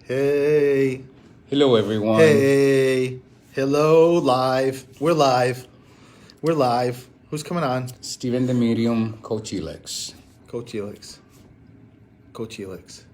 Hey. Hello, everyone. Hey. Hello, live. We're live. We're live. Who's coming on? Steven the Medium, Coach Elix. Coach Elix. Coach Elix.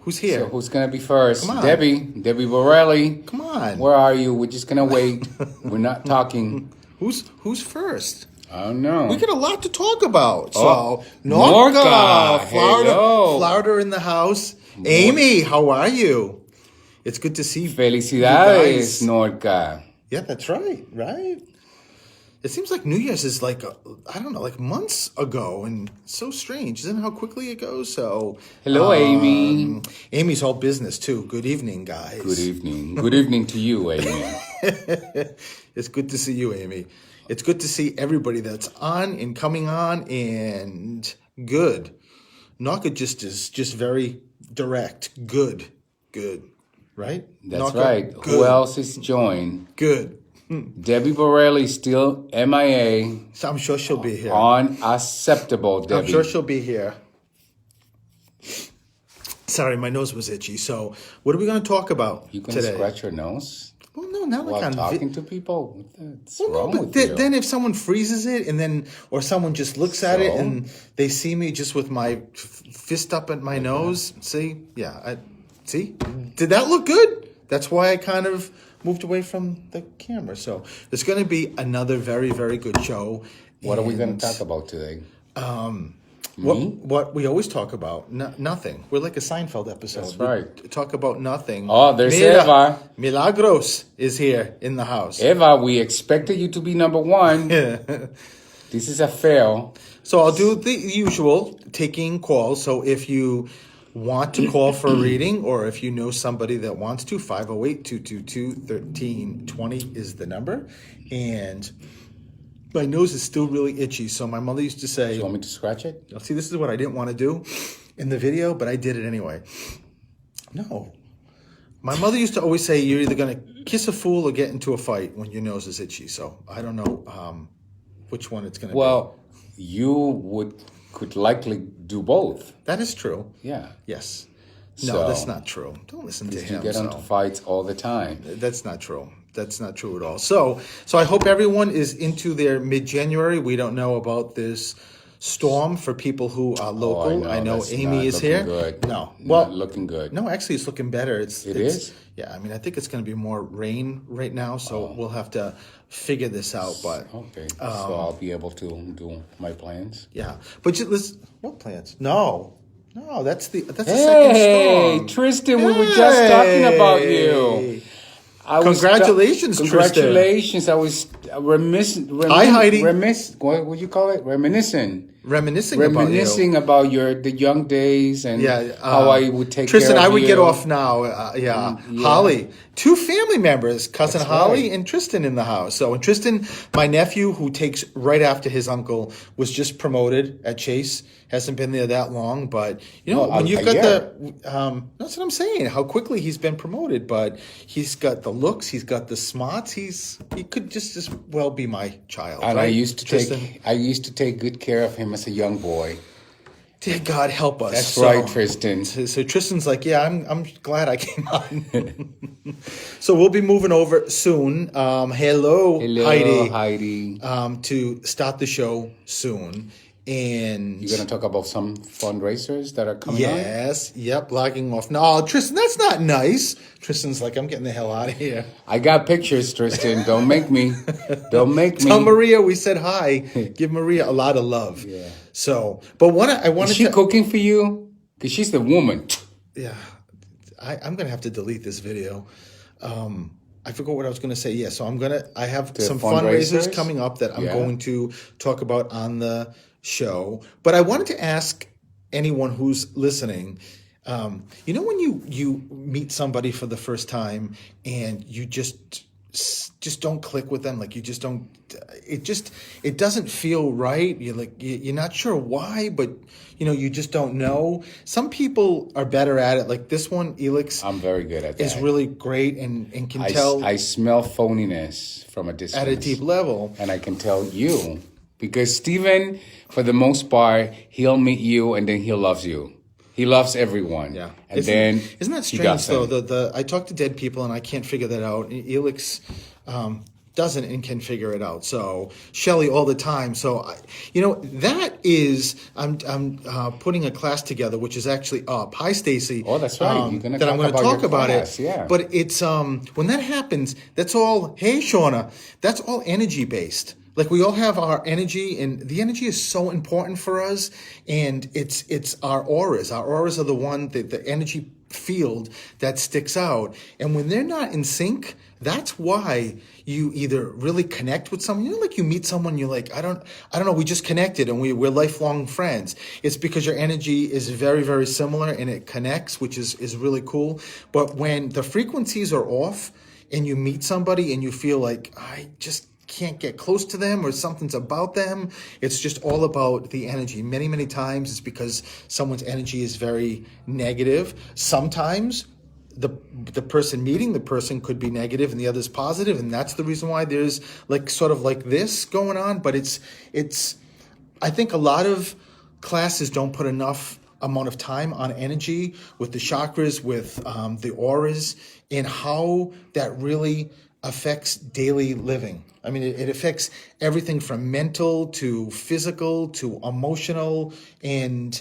Who's here? So who's going to be first? Come on. Debbie Borelli. Come on. Where are you? We're just going to wait. We're not talking. Who's first? I don't know. We got a lot to talk about. Oh, So, Norca, Norca. Florida, Hello. Florida in the house. Amy, how are you? It's good to see you Felicidades, guys. Norca. Yeah, that's right. Right. It seems like New Year's is like, I don't know, like months ago, and so strange. Isn't it how quickly it goes? So, Hello, Amy. Amy's all business too. Good evening, guys. Good evening. Good evening to you, Amy. It's good to see you, Amy. It's good to see everybody that's on and coming on, and good. Naka is just very direct. Good. Right? That's Naka, right. good. Who else is joined? Good. Debbie Borelli still MIA. So I'm sure she'll be here. Unacceptable, Debbie. I'm sure she'll be here. Sorry, my nose was itchy. So, what are we going to talk about You can today? scratch your nose Well, no, not like while on talking to people? What's Well, no, wrong but with you? then if someone freezes it, and then or someone just looks at it So? and they see me just with my fist up at my nose, see, see, did that look good? That's why I kind of moved away from the camera. So there's going to be another very, very good show. What are we going And to talk about today? What we always talk about? Nothing. We're like a Seinfeld episode. That's We right. talk about nothing. Oh, there's Eva. Milagros is here in the house. Eva, we expected you to be number one. This is a fail. So I'll do the usual, taking calls. So if you want to call for a reading, or if you know somebody that wants to, 508-222-1320 is the number. And my nose is still really itchy. So my mother used to say... Do you want me to scratch it? See, this is what I didn't want to do in the video, but I did it anyway. No. My mother used to always say, you're either going to kiss a fool or get into a fight when your nose is itchy. So I don't know which one it's going to be. Well, you could likely do both. That is true. Yeah. Yes. No, So- that's not true. Don't listen to him. You get into fights all the time. That's not true. That's not true at all. So I hope everyone is into their mid-January. We don't know about this storm for people who are local. I know that's Amy not is looking here. Good. No. Not looking good. No, actually, it's looking better. It is? Yeah, I mean, I think it's going to be more rain right now, so we'll have to figure this out. But Okay. So I'll be able to do my plans. yeah, but listen, what plans? No, that's the second Hey, storm. Tristan, we were just talking about you. Congratulations, Congratulations. I was Hi, Heidi. What would you call it? Reminiscing Reminiscing about the young days and Yeah, how I would take Tristan, care of I would you. get off now. Yeah. Holly, two family members, cousin That's Holly right. and Tristan in the house. So, and Tristan, my nephew, who takes right after his uncle, was just promoted at Chase. Hasn't been there that long, but you know when you've got that's what I'm saying. How quickly he's been promoted, but he's got the looks, he's got the smarts. He could just as well be my child. And right? I used to Tristan? take good care of him as a young boy. Dear God, help us. That's right, Tristan. So Tristan's like, yeah, I'm glad I came on. So we'll be moving over soon. Hello, Heidi. To start the show soon. And You're going to talk about some fundraisers that are coming on? Yep, logging off. No, Tristan, that's not nice. Tristan's like, I'm getting the hell out of here. I got pictures, Tristan. Don't make me. Don't make me. Tell Maria we said hi. Give Maria a lot of love. Yeah. So, but I wanted Is she to... cooking for you? Because she's the woman. Yeah, I'm gonna have to delete this video. I forgot what I was gonna say. Yeah, so I have some fundraisers coming up that I'm going to talk about on the show. But I wanted to ask anyone who's listening. You know when you meet somebody for the first time and you just don't click with them, like you just don't. It doesn't feel right. You're not sure why, but you just don't know. Some people are better at it. Like this one, Elix. I'm very good at that. Is really great and can tell. I smell phoniness from a distance. At a deep level. And I can tell you. Because Steven, for the most part, he'll meet you and then he loves you. He loves everyone. Yeah. And then isn't that he got strange though? some. I talk to dead people and I can't figure that out. Elix doesn't and can figure it out. So Shelley all the time. So that is I'm putting a class together which is actually up. Hi Stacy. Oh, that's right. You're gonna that I'm going to talk about class. it. Yeah. But it's when that happens, that's all. Hey Shauna, that's all energy based. Like we all have our energy, and the energy is so important for us. And it's our auras. Our auras are the one that the energy field that sticks out. And when they're not in sync, that's why you either really connect with someone. Like you meet someone, you're like, I don't know, we just connected and we're lifelong friends. It's because your energy is very, very similar and it connects, which is really cool. But when the frequencies are off and you meet somebody and you feel like, I just can't get close to them or something's about them, it's just all about the energy. Many, many times it's because someone's energy is very negative. Sometimes the person meeting the person could be negative and the other's positive, and that's the reason why there's like sort of like this going on. But it's I think a lot of classes don't put enough amount of time on energy with the chakras, with the auras, and how that really affects daily living. I mean, it affects everything from mental to physical to emotional. And,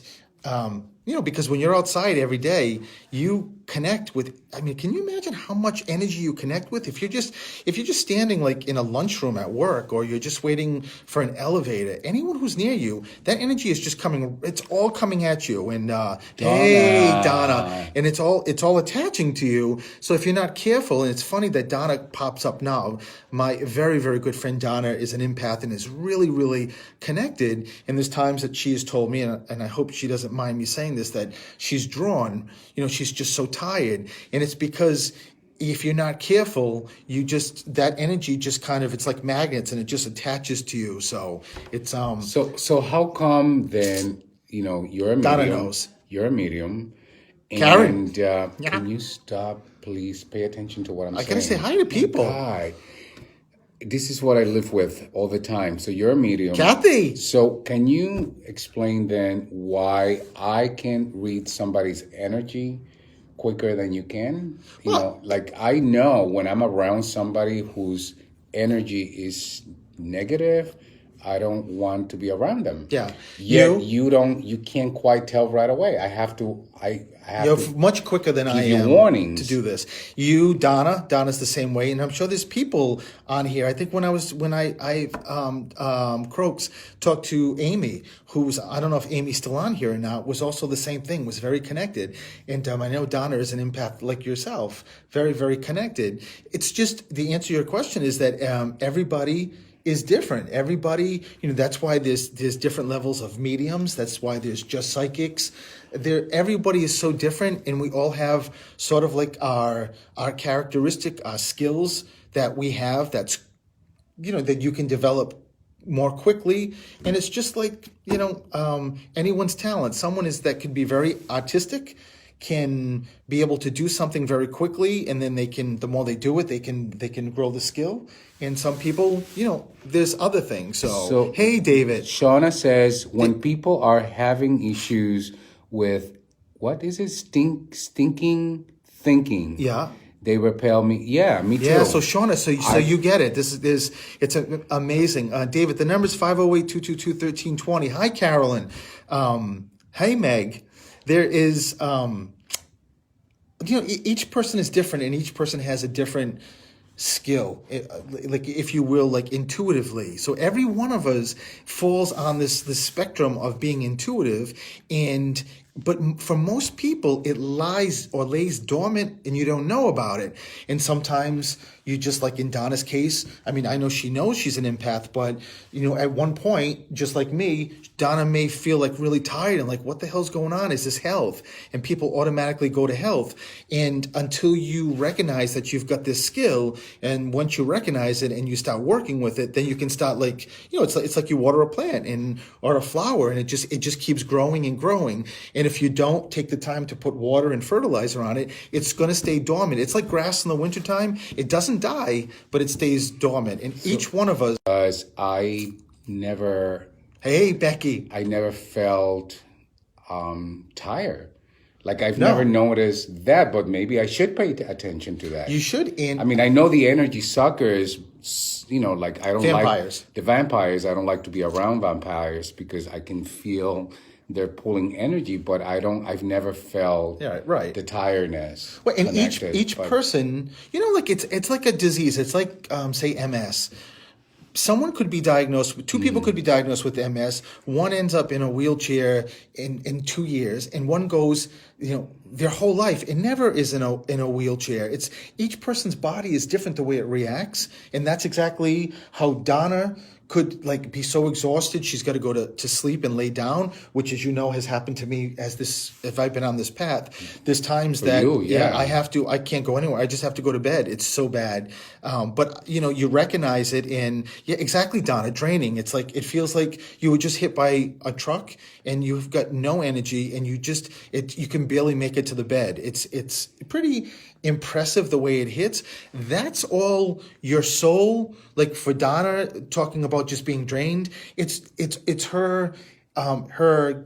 because when you're outside every day, you connect with, I mean, can you imagine how much energy you connect with? If you're just standing like in a lunchroom at work, or you're just waiting for an elevator, anyone who's near you, that energy is just coming, it's all coming at you. And, hey, Donna, and it's all attaching to you. So if you're not careful, and it's funny that Donna pops up now, my very, very good friend Donna is an empath and is really, really connected. And there's times that she has told me, and I hope she doesn't mind me saying this, that she's drawn, she's just so tired. And it's because if you're not careful, that energy just kind of, it's like magnets and it just attaches to you. So it's So how come then, you're a medium. Donna knows. You're a medium. Karen. And can you stop, please? Pay attention to what I'm saying. I gotta say hi to people. Hi. This is what I live with all the time. So you're a medium. Kathy. So can you explain then why I can read somebody's energy quicker than you can? Like I know when I'm around somebody whose energy is negative, I don't want to be around them. Yeah. Yet you can't quite tell right away. I have to You're much quicker than I am warnings to do this. Donna's the same way, and I'm sure there's people on here. I think when Croaks talked to Amy, who's, I don't know if Amy's still on here or not, was also the same thing, was very connected. And I know Donna is an empath like yourself, very, very connected. It's just, the answer to your question is that everybody is different. Everybody, that's why there's different levels of mediums. That's why there's just psychics. Everybody is so different, and we all have sort of like our characteristic, our skills that we have. That's that you can develop more quickly, and it's just like anyone's talent. Someone that could be very artistic, can be able to do something very quickly, and then the more they do it, they can grow the skill. And some people, there's other things. So hey, David. Shauna says when people are having issues with, what is it? Stinking thinking. Yeah. They repel me. Yeah, me too. Yeah, so Shauna, so you get it. It's amazing. David, the number is 508-222-1320. Hi, Carolyn. Hey, Meg. There is, each person is different, and each person has a different skill, like if you will, like intuitively. So every one of us falls on this spectrum of being intuitive, but for most people, it lays dormant and you don't know about it. And sometimes you just, like in Donna's case, I mean, I know she knows she's an empath, but at one point, just like me, Donna may feel like really tired and like, what the hell's going on? Is this health? And people automatically go to health. And until you recognize that you've got this skill, and once you recognize it and you start working with it, then you can start like, it's like you water a plant or a flower, and it just keeps growing and growing. And if you don't take the time to put water and fertilizer on it, it's going to stay dormant. It's like grass in the wintertime. It doesn't die, but it stays dormant. And each one of us... Hey, Becky. I never felt tired. Like I've No. never noticed that, but maybe I should pay attention to that. You should. And I mean, I know the energy suckers, like I don't Vampires. like the vampires. I don't like to be around vampires because I can feel they're pulling energy, but I've never felt right. the tiredness. Well, and connected, each person, like it's like a disease. It's like say MS. Someone could be diagnosed, two people could be diagnosed with MS. One ends up in a wheelchair in 2 years, and one goes, their whole life, it never is in a wheelchair. It's each person's body is different the way it reacts, and that's exactly how Donna could be so exhausted she's got to go to sleep and lay down, which, as you know, has happened to me if I've been on this path. There's times that I can't go anywhere. I just have to go to bed. It's so bad. But you recognize it in exactly, Donna, draining. It's like it feels like you were just hit by a truck and you've got no energy and you can barely make it to the bed. It's pretty impressive the way it hits. That's all your soul. Like for Donna, talking about just being drained, it's her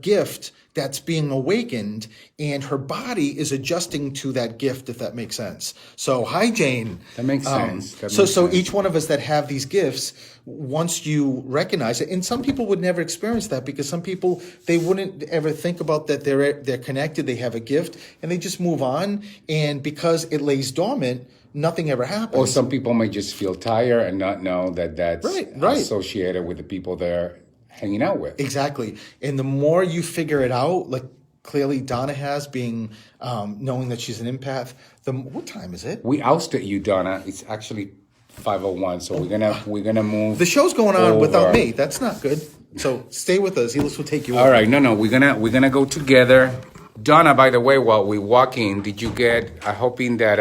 gift that's being awakened, and her body is adjusting to that gift, if that makes sense. So, hi, Jane. That makes sense. So each one of us that have these gifts, once you recognize it, and some people would never experience that because some people, they wouldn't ever think about that they're connected, they have a gift, and they just move on. And because it lays dormant, nothing ever happens. Or some people may just feel tired and not know that that's associated with the people they're hanging out with. Exactly. And the more you figure it out, like clearly Donna has, being knowing that she's an empath. What time is it? We ousted you, Donna. It's actually 5:01, so we're gonna move. The show's going on without me. That's not good. So stay with us. Elis will take you. All right. No. We're gonna go together. Donna, by the way, while we walk in, did you get? I'm hoping that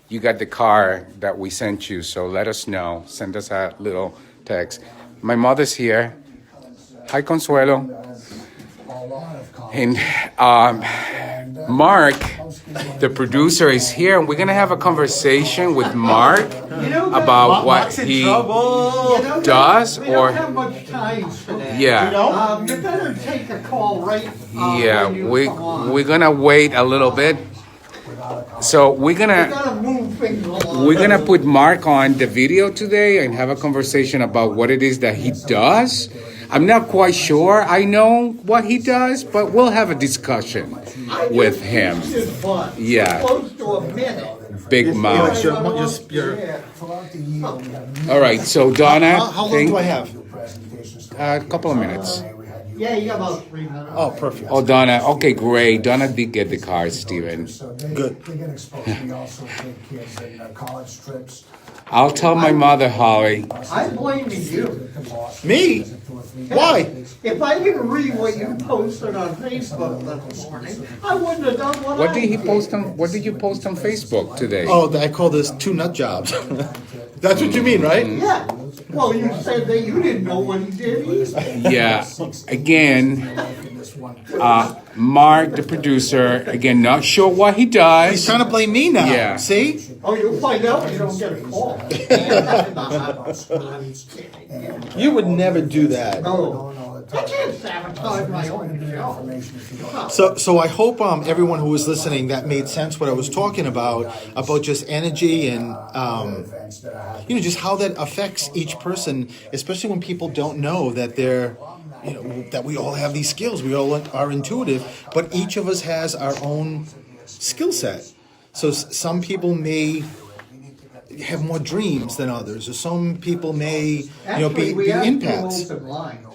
you got the car that we sent you. So let us know. Send us a little text. My mother's here. Hi, Consuelo. And Mark, the producer, is here, and we're gonna have a conversation with Mark about what he does. We don't have much time today. Yeah. You better take a call right. Yeah, we're gonna wait a little bit. So we're gonna put Mark on the video today and have a conversation about what it is that he does. I'm not quite sure I know what he does, but we'll have a discussion with him. Yeah. Close to a minute. Big mouth. All right, so Donna. How long do I have? A couple of minutes. Yeah, you got about 3 minutes. Oh, perfect. Oh, Donna. Okay, great. Donna did get the card, Steven. Good. They get exposed. We also take kids in college trips. I'll tell my mother, Holly. I blame you. Me? Why? If I didn't read what you posted on Facebook this morning, I wouldn't have done what What did you post on Facebook today? Oh, I call this 2 nut jobs. That's what you mean, right? Yeah. Well, you said that you didn't know what he did either. Yeah. Again, Mark, the producer, again, not sure what he does. He's trying to blame me now. Yeah. See? Oh, you'll find out when you don't get a call. You would never do that. No. I can't sabotage my own show. So I hope everyone who was listening, that made sense what I was talking about just energy and just how that affects each person, especially when people don't know that that we all have these skills. We all are intuitive, but each of us has our own skill set. So some people may have more dreams than others, or some people may Actually, be empaths. open line.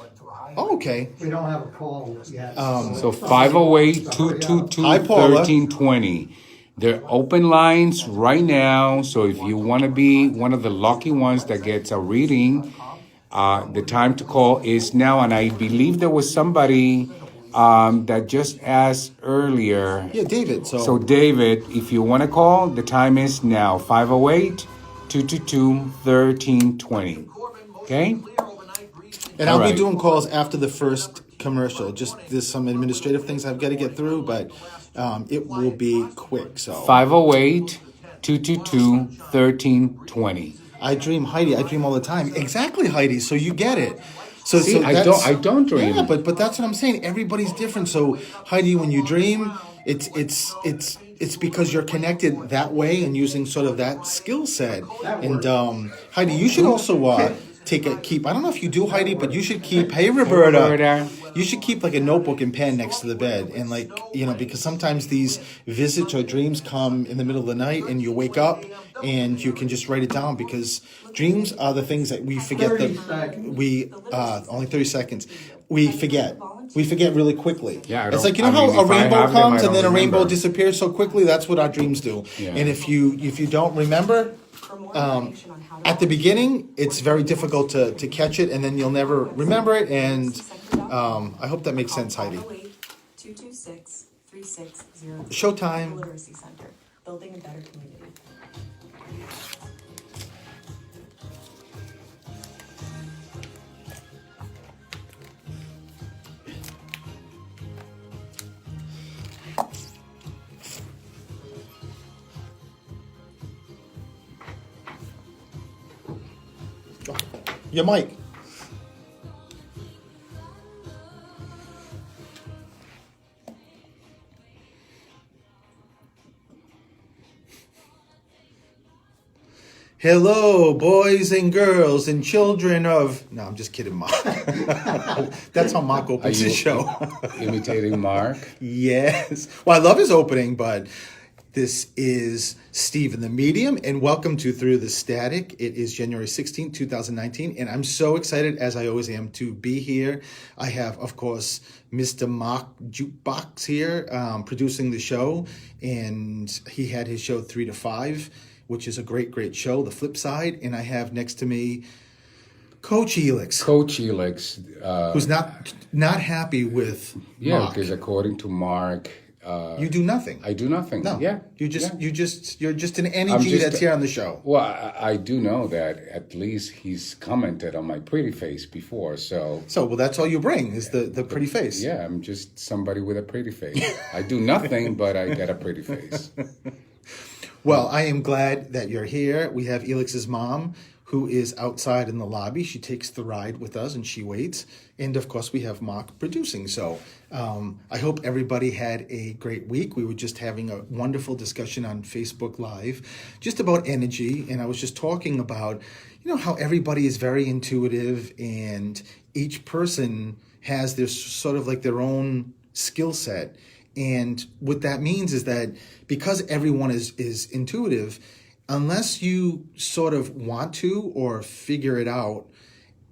Oh, okay. We don't have a call yet. So 508-222-1320. They're open lines right now. So if you want to be one of the lucky ones that gets a reading, the time to call is now. And I believe there was somebody that just asked earlier. Yeah, David. So David, if you want to call, the time is now. 508-222-1320. Okay? And I'll be doing calls after the first commercial. Just there's some administrative things I've got to get through, but it will be quick. So 508-222-1320. I dream, Heidi. I dream all the time. Exactly, Heidi. So you get it. So I don't dream. Yeah, but that's what I'm saying. Everybody's different. So Heidi, when you dream, it's because you're connected that way and using sort of that skill set. And Heidi, you should also keep. I don't know if you do, Heidi, but you should keep. Hey, Roberta. You should keep like a notebook and pen next to the bed, and like, you know, because sometimes these visits or dreams come in the middle of the night, and you wake up and you can just write it down, because dreams are the things that we forget. Only 30 seconds. We forget. We forget really quickly. Yeah, it's like, you know, how a rainbow comes and then a rainbow disappears so quickly. That's what our dreams do. Yeah. And if you don't remember, at the beginning, it's very difficult to catch it, and then you'll never remember it. And I hope that makes sense, Heidi. Showtime. Literacy Center, building a better community. Your mic. Hello, boys and girls and children of... No, I'm just kidding, Mark. That's how Mark opens his show. Imitating Mark? Yes. Well, I love his opening, but this is Steve and the Medium, and welcome to Through the Static. It is January 16, 2019, and I'm so excited, as I always am, to be here. I have, of course, Mr. Mark Jukebox here producing the show, and he had his show 3 to 5, which is a great show, The Flip Side. And I have next to me Coach Elix. Coach Elix. Who's not happy with Mark. Yeah, because according to Mark... you do nothing. I do nothing. No. Yeah. You're just an energy that's here on the show. Well, I do know that at least he's commented on my pretty face before, so... Well, that's all you bring, is the pretty face. Yeah, I'm just somebody with a pretty face. I do nothing, but I get a pretty face. Well, I am glad that you're here. We have Elix's mom, who is outside in the lobby. She takes the ride with us and she waits. And of course, we have Mark producing. So I hope everybody had a great week. We were just having a wonderful discussion on Facebook Live just about energy. And I was just talking about, you know, how everybody is very intuitive and each person has their sort of like their own skill set. And what that means is that because everyone is intuitive, unless you sort of want to or figure it out,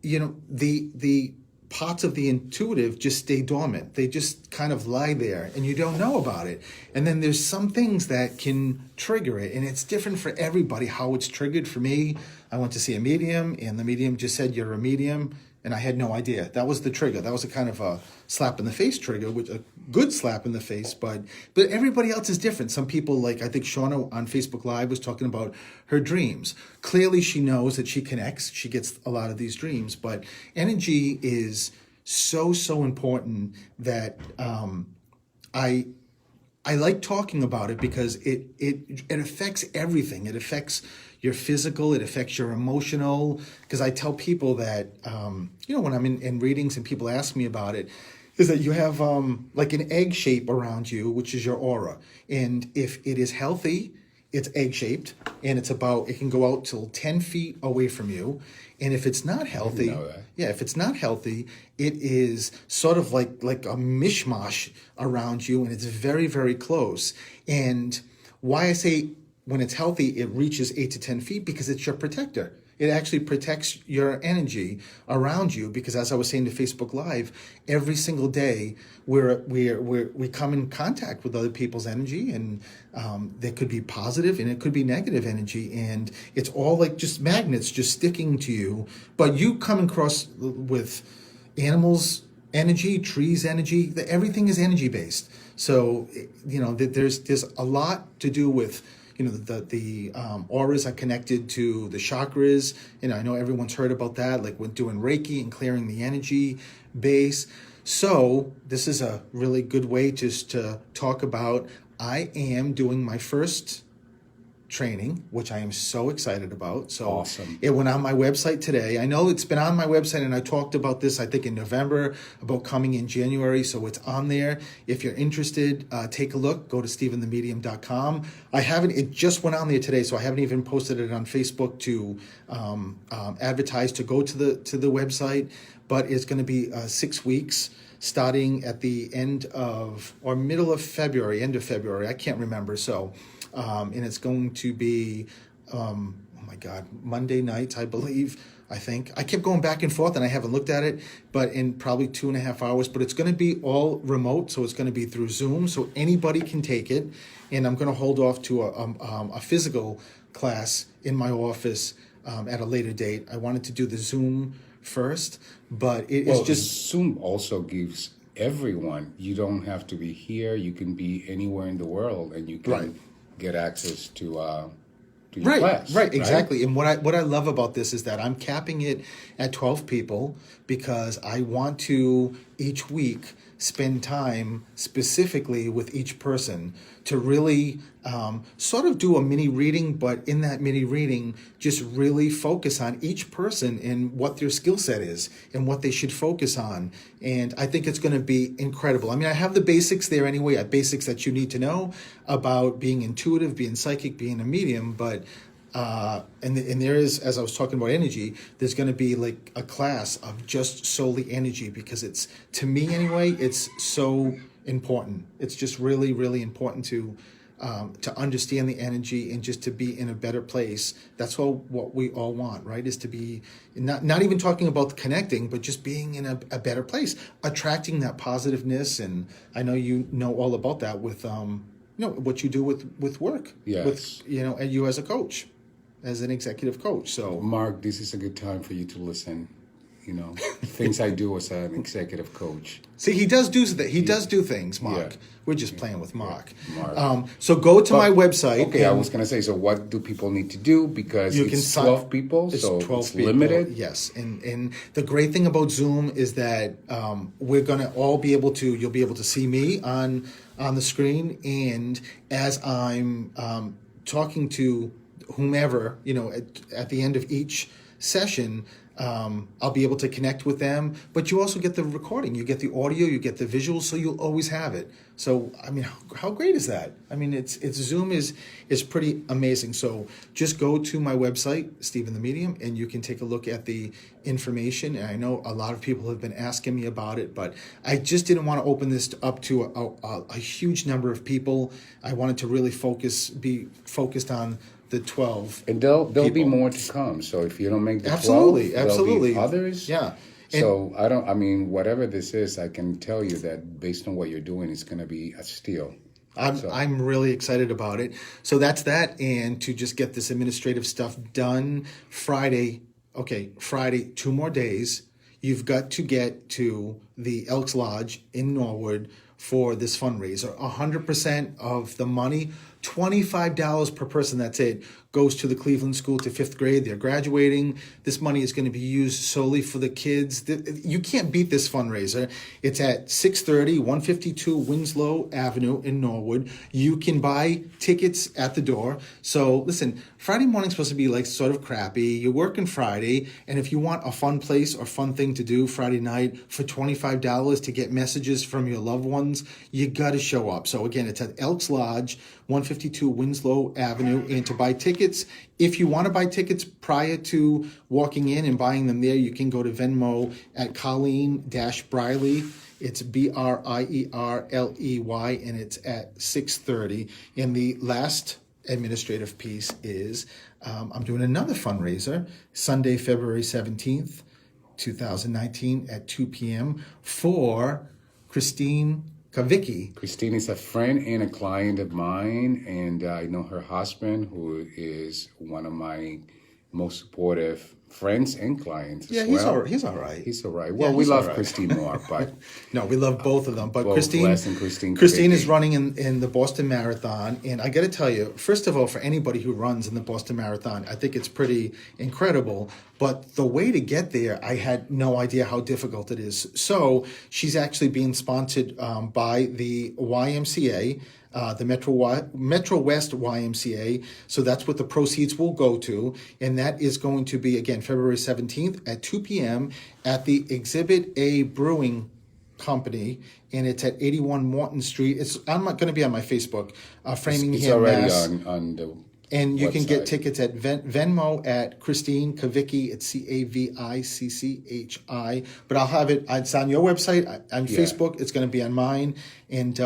you know, the parts of the intuitive just stay dormant. They just kind of lie there and you don't know about it. And then there's some things that can trigger it, and it's different for everybody how it's triggered. For me, I went to see a medium, and the medium just said, "You're a medium." And I had no idea. That was the trigger. That was a kind of a slap in the face trigger, which a good slap in the face, but everybody else is different. Some people, like I think Shauna on Facebook Live was talking about her dreams. Clearly she knows that she connects. She gets a lot of these dreams, but energy is so important that I like talking about it because it affects everything. It affects your physical, it affects your emotional. Because I tell people that, you know, when I'm in readings and people ask me about it, is that you have like an egg shape around you, which is your aura. And if it is healthy, it's egg shaped, and it can go out till 10 feet away from you. And if it's not healthy, if it's not healthy, it is sort of like a mishmash around you, and it's very, very close. And why I say when it's healthy, it reaches 8 to 10 feet, because it's your protector. It actually protects your energy around you, because as I was saying to Facebook Live, every single day we come in contact with other people's energy, and there could be positive and it could be negative energy, and it's all like just magnets just sticking to you. But you come across with animals' energy, trees' energy, everything is energy based. So, you know, there's a lot to do with, you know, the auras are connected to the chakras. You know, I know everyone's heard about that, like with doing Reiki and clearing the energy base. So this is a really good way just to talk about, I am doing my first training, which I am so excited about. So awesome. It went on my website today. I know it's been on my website, and I talked about this, I think, in November, about coming in January. So it's on there. If you're interested, take a look. Go to steventhemedium.com. It just went on there today, so I haven't even posted it on Facebook to advertise to go to the website. But it's going to be 6 weeks, starting at the end of, or middle of February, end of February. I can't remember. So, and it's going to be, oh my God, Monday nights, I believe, I think. I kept going back and forth, and I haven't looked at it, but in probably 2.5 hours. But it's going to be all remote, so it's going to be through Zoom, so anybody can take it. And I'm going to hold off to a physical class in my office at a later date. I wanted to do the Zoom first, but it's just... Zoom also gives everyone, you don't have to be here, you can be anywhere in the world, and you can get access to your class. Right, exactly. And what I love about this is that I'm capping it at 12 people, because I want to each week spend time specifically with each person to really sort of do a mini reading, but in that mini reading, just really focus on each person and what their skill set is and what they should focus on. And I think it's going to be incredible. I mean, I have the basics there anyway, basics that you need to know about being intuitive, being psychic, being a medium, but and there is, as I was talking about energy, there's going to be like a class of just solely energy, because it's, to me anyway, it's so important. It's just really, really important to understand the energy and just to be in a better place. That's what we all want, right? Is to be not even talking about connecting, but just being in a better place, attracting that positiveness. And I know you know all about that with what you do with work. Yes. With and you as a coach, as an executive coach. So Mark, this is a good time for you to listen. Things I do as an executive coach. See, he does do things, Mark. Yeah. We're just playing with Mark. Yeah, Mark. So go to my website. Okay, I was going to say, so what do people need to do? Because it's 12 people, so it's limited. Yes, and the great thing about Zoom is that we're going to all be able to, you'll be able to see me on the screen, and as I'm talking to whomever, at the end of each session, I'll be able to connect with them, but you also get the recording, you get the audio, you get the visuals, so you'll always have it. So, I mean, how great is that? I mean, it's Zoom is pretty amazing. So just go to my website, Steven the Medium, and you can take a look at the information. And I know a lot of people have been asking me about it, but I just didn't want to open this up to a huge number of people. I wanted to really be focused on the 12. And there'll be more to come. So if you don't make the 12, absolutely, there'll be others. Yeah. So whatever this is, I can tell you that based on what you're doing, it's going to be a steal. I'm really excited about it. So that's that. And to just get this administrative stuff done, Friday, 2 more days, you've got to get to the Elks Lodge in Norwood for this fundraiser. 100% of the money, $25 per person, that's it, goes to the Cleveland School to 5th grade. They're graduating. This money is going to be used solely for the kids. You can't beat this fundraiser. It's at 630, 152 Winslow Avenue in Norwood. You can buy tickets at the door. So listen, Friday morning's supposed to be like sort of crappy. You're working Friday, and if you want a fun place or fun thing to do Friday night for $25 to get messages from your loved ones, you got to show up. So again, it's at Elks Lodge, 152 Winslow Avenue. And to buy tickets, if you want to buy tickets prior to walking in and buying them there, you can go to Venmo at Colleen-Briley. It's Brierley, and it's at 6:30. And the last administrative piece is I'm doing another fundraiser Sunday, February 17th, 2019 at 2 p.m. for Christine Kavicki. Christine is a friend and a client of mine, and I know her husband, who is one of my most supportive friends and clients. Yeah, as he's well. all right. He's all right. He's all right. Well, Yeah, we he's all love right. Christine more, but No, we love both of them. But both Christine, Les and Christine is Kavicki. running in the Boston Marathon, and I got to tell you, first of all, for anybody who runs in the Boston Marathon, I think it's pretty incredible. But the way to get there, I had no idea how difficult it is. So she's actually being sponsored by the YMCA. The Metro West YMCA. So that's what the proceeds will go to. And that is going to be, again, February 17th at 2 p.m. at the Exhibit A Brewing Company. And it's at 81 Morton Street. I'm not going to be on my Facebook. Framingham, it's already Mass. on the And you website. can get tickets at Venmo at Christine Kavicki. It's Cavicchi. But I'll have it. It's on your website, on Facebook. It's going to be on mine. And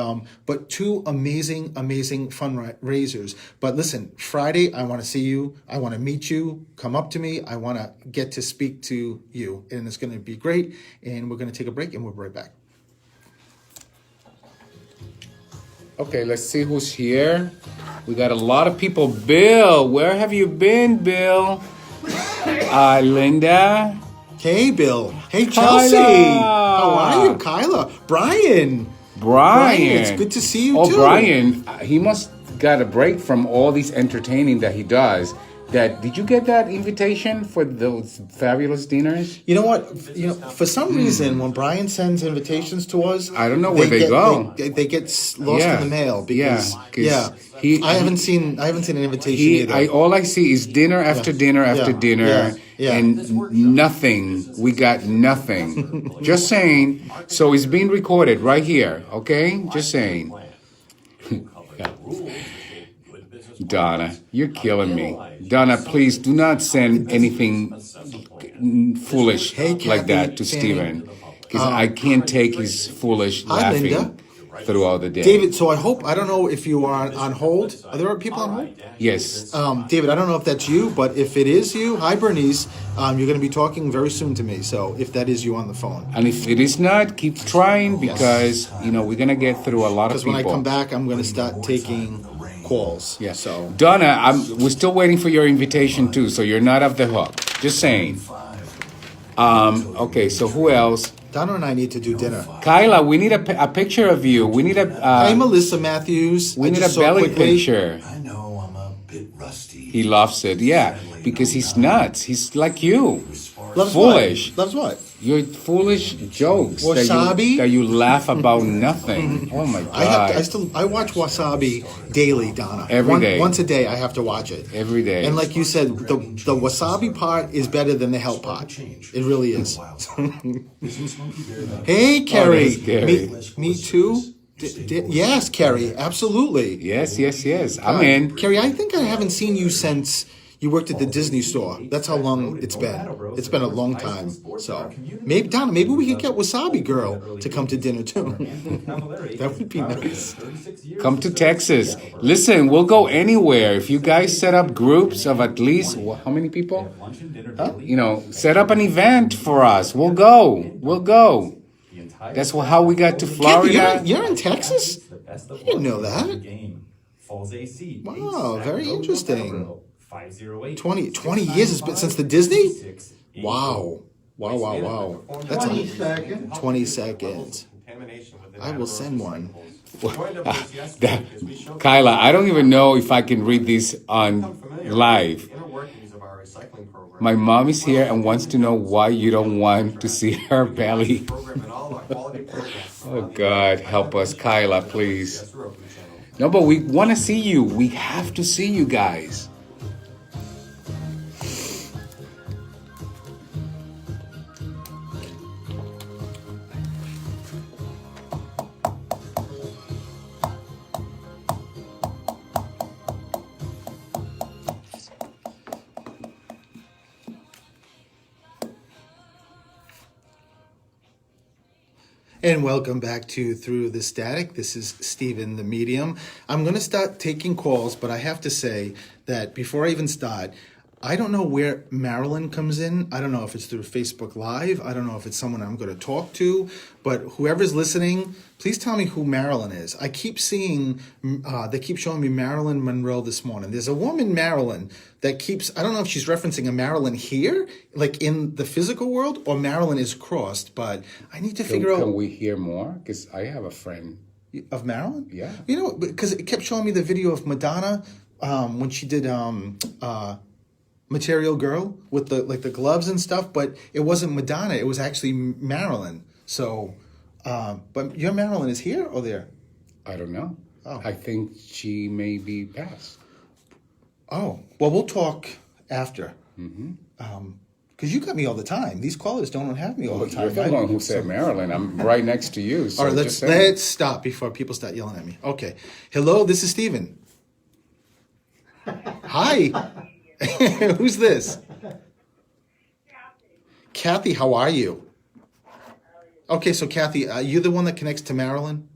but two amazing fundraisers. But listen, Friday I want to see you. I want to meet you. Come up to me. I want to get to speak to you, and it's going to be great. And we're going to take a break, and we'll be right back. Okay, let's see who's here. We got a lot of people. Bill, where have you been, Bill? Linda. Hey, Bill. Hey, Chelsea. Kyla. How are you, Kyla? Brian, it's good to see you, too. Brian, he must got a break from all these entertaining that he does. Did you get that invitation for those fabulous dinners? You know what? For some reason, when Brian sends invitations to us, I don't know where they go. They get lost in the mail because I haven't seen an invitation either. All I see is dinner after dinner after dinner, and nothing. We got nothing. Just saying. So it's being recorded right here. Okay, just saying. Donna, you're killing me. Donna, please do not send anything foolish like that to Steven. Because I can't take his foolish laughing Linda. throughoght the day. David, so I don't know if you are on hold. Are there people on hold? Yes. David, I don't know if that's you, but if it is you, hi Bernice, you're going to be talking very soon to me. So if that is you on the phone. And if it is not, keep trying because, we're going to get through a lot of Because people. when I come back, I'm going to start taking calls. Yeah. So Donna, we're still waiting for your invitation too, so you're not off the hook. Just saying. Okay, so who else? Donna and I need to do dinner. Kyla, we need a picture of you. We need a. Hi, Melissa Matthews. We I need a just saw belly quickly. picture. I know I'm a bit rusty. He loves it, yeah, because he's nuts. He's like you, Loves foolish. What? Loves what? Your foolish jokes Wasabi? that you laugh about nothing. Oh my god! I watch Wasabi daily, Donna. Every day. Once a day, I have to watch it. Every day. And like you said, the wasabi part is better than the help part. It really is. Hey, Carrie. that's Carrie. Me too. Yes, Carrie. Absolutely. Yes. I'm in. Carrie, I think I haven't seen you since you worked at the Disney store. That's how long it's been. It's been a long time. So maybe Donna, maybe we could get Wasabi Girl to come to dinner too. That would be nice. Come to Texas. Listen, we'll go anywhere. If you guys set up groups of at least, how many people? Set up an event for us. We'll go. That's how we got to Florida. Kathy, you're in Texas? I didn't know that. Wow, very interesting. 20 years it's been since the Disney? Wow. That's 20 seconds. 20 seconds. I will send one. Kyla, I don't even know if I can read this on live. My mom is here and wants to know why you don't want to see her belly. Oh, God, help us, Kyla, please. No, but we want to see you. We have to see you guys. And welcome back to Through the Static. This is Steven the Medium. I'm going to start taking calls, but I have to say that before I even start, I don't know where Marilyn comes in. I don't know if it's through Facebook Live. I don't know if it's someone I'm going to talk to. But whoever's listening, please tell me who Marilyn is. I keep seeing, they keep showing me Marilyn Monroe this morning. There's a woman, Marilyn, that keeps, I don't know if she's referencing a Marilyn here, like in the physical world, or Marilyn is crossed. But I need to figure out. Can we hear more? Because I have a friend. Of Marilyn? Yeah. You know, because it kept showing me the video of Madonna when she did Material Girl with the gloves and stuff, but it wasn't Madonna. It was actually Marilyn. So, but your Marilyn is here or there? I don't know. Oh. I think she may be passed. Oh, well, we'll talk after. Because you got me all the time. These callers don't have me all the time. You're the one who said Marilyn. I'm right next to you. So all right, let's stop before people start yelling at me. Okay. Hello, this is Steven. Hi. Who's this? Kathy, how are you? Okay, so Kathy, are you the one that connects to Marilyn?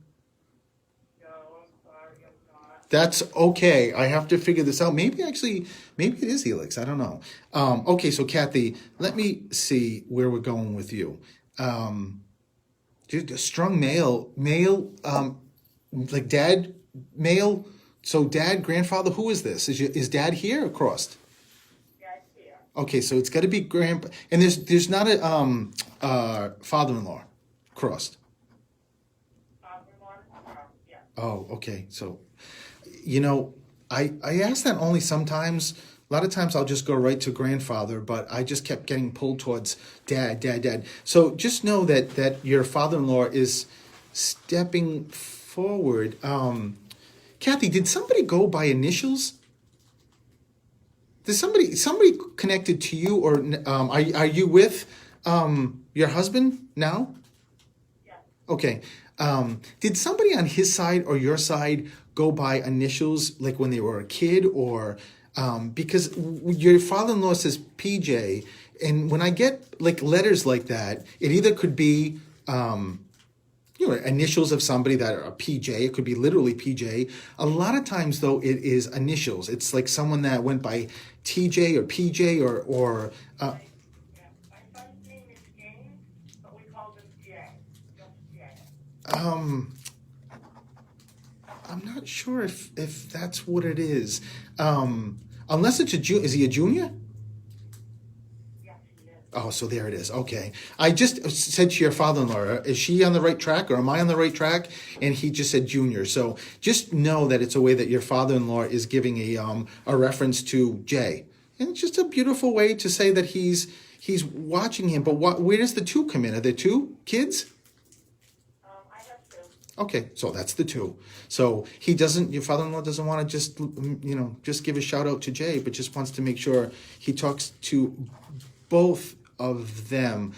No, I'm sorry, I'm not. That's okay. I have to figure this out. Maybe it is Helix. I don't know. Okay, so Kathy, let me see where we're going with you. Strong male, like dad, male. So dad, grandfather, who is this? Is dad here or crossed? Okay, so it's got to be grandpa, and there's not a father-in-law crossed. Yeah. Oh, okay. So, you know, I ask that only sometimes. A lot of times I'll just go right to grandfather, but I just kept getting pulled towards dad. So just know that your father-in-law is stepping forward. Kathy, did somebody go by initials? Did somebody connected to you, or are you with your husband now? Yeah. Okay. Did somebody on his side or your side go by initials, like when they were a kid, or because your father-in-law says PJ, and when I get like letters like that, it either could be initials of somebody that are a PJ. It could be literally PJ. A lot of times, though, it is initials. It's like someone that went by TJ or PJ or Yeah. My son's name is James, but we call him Jay. Just Jay. I'm not sure if that's what it is. Unless it's is he a junior? Yes, he is. Oh, so there it is. Okay. I just said to your father-in-law, is she on the right track or am I on the right track? And he just said junior. So just know that it's a way that your father-in-law is giving a reference to Jay. And it's just a beautiful way to say that he's watching him. But where does the two come in? Are there two kids? I have two. Okay, so that's the two. So your father-in-law doesn't want to just give a shout out to Jay, but just wants to make sure he talks to both of them.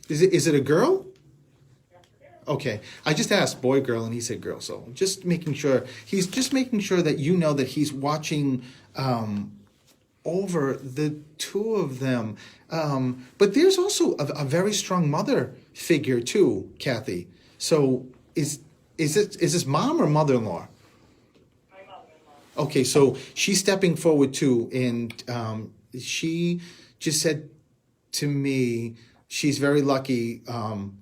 Is it a girl? Yes, it is. Okay, I just asked boy, girl, and he said girl. So just making sure, he's just making sure that you know that he's watching over the two of them. But there's also a very strong mother figure too, Kathy. So is this mom or mother-in-law? My mother-in-law. Okay, so she's stepping forward too, and she just said to me she's very lucky,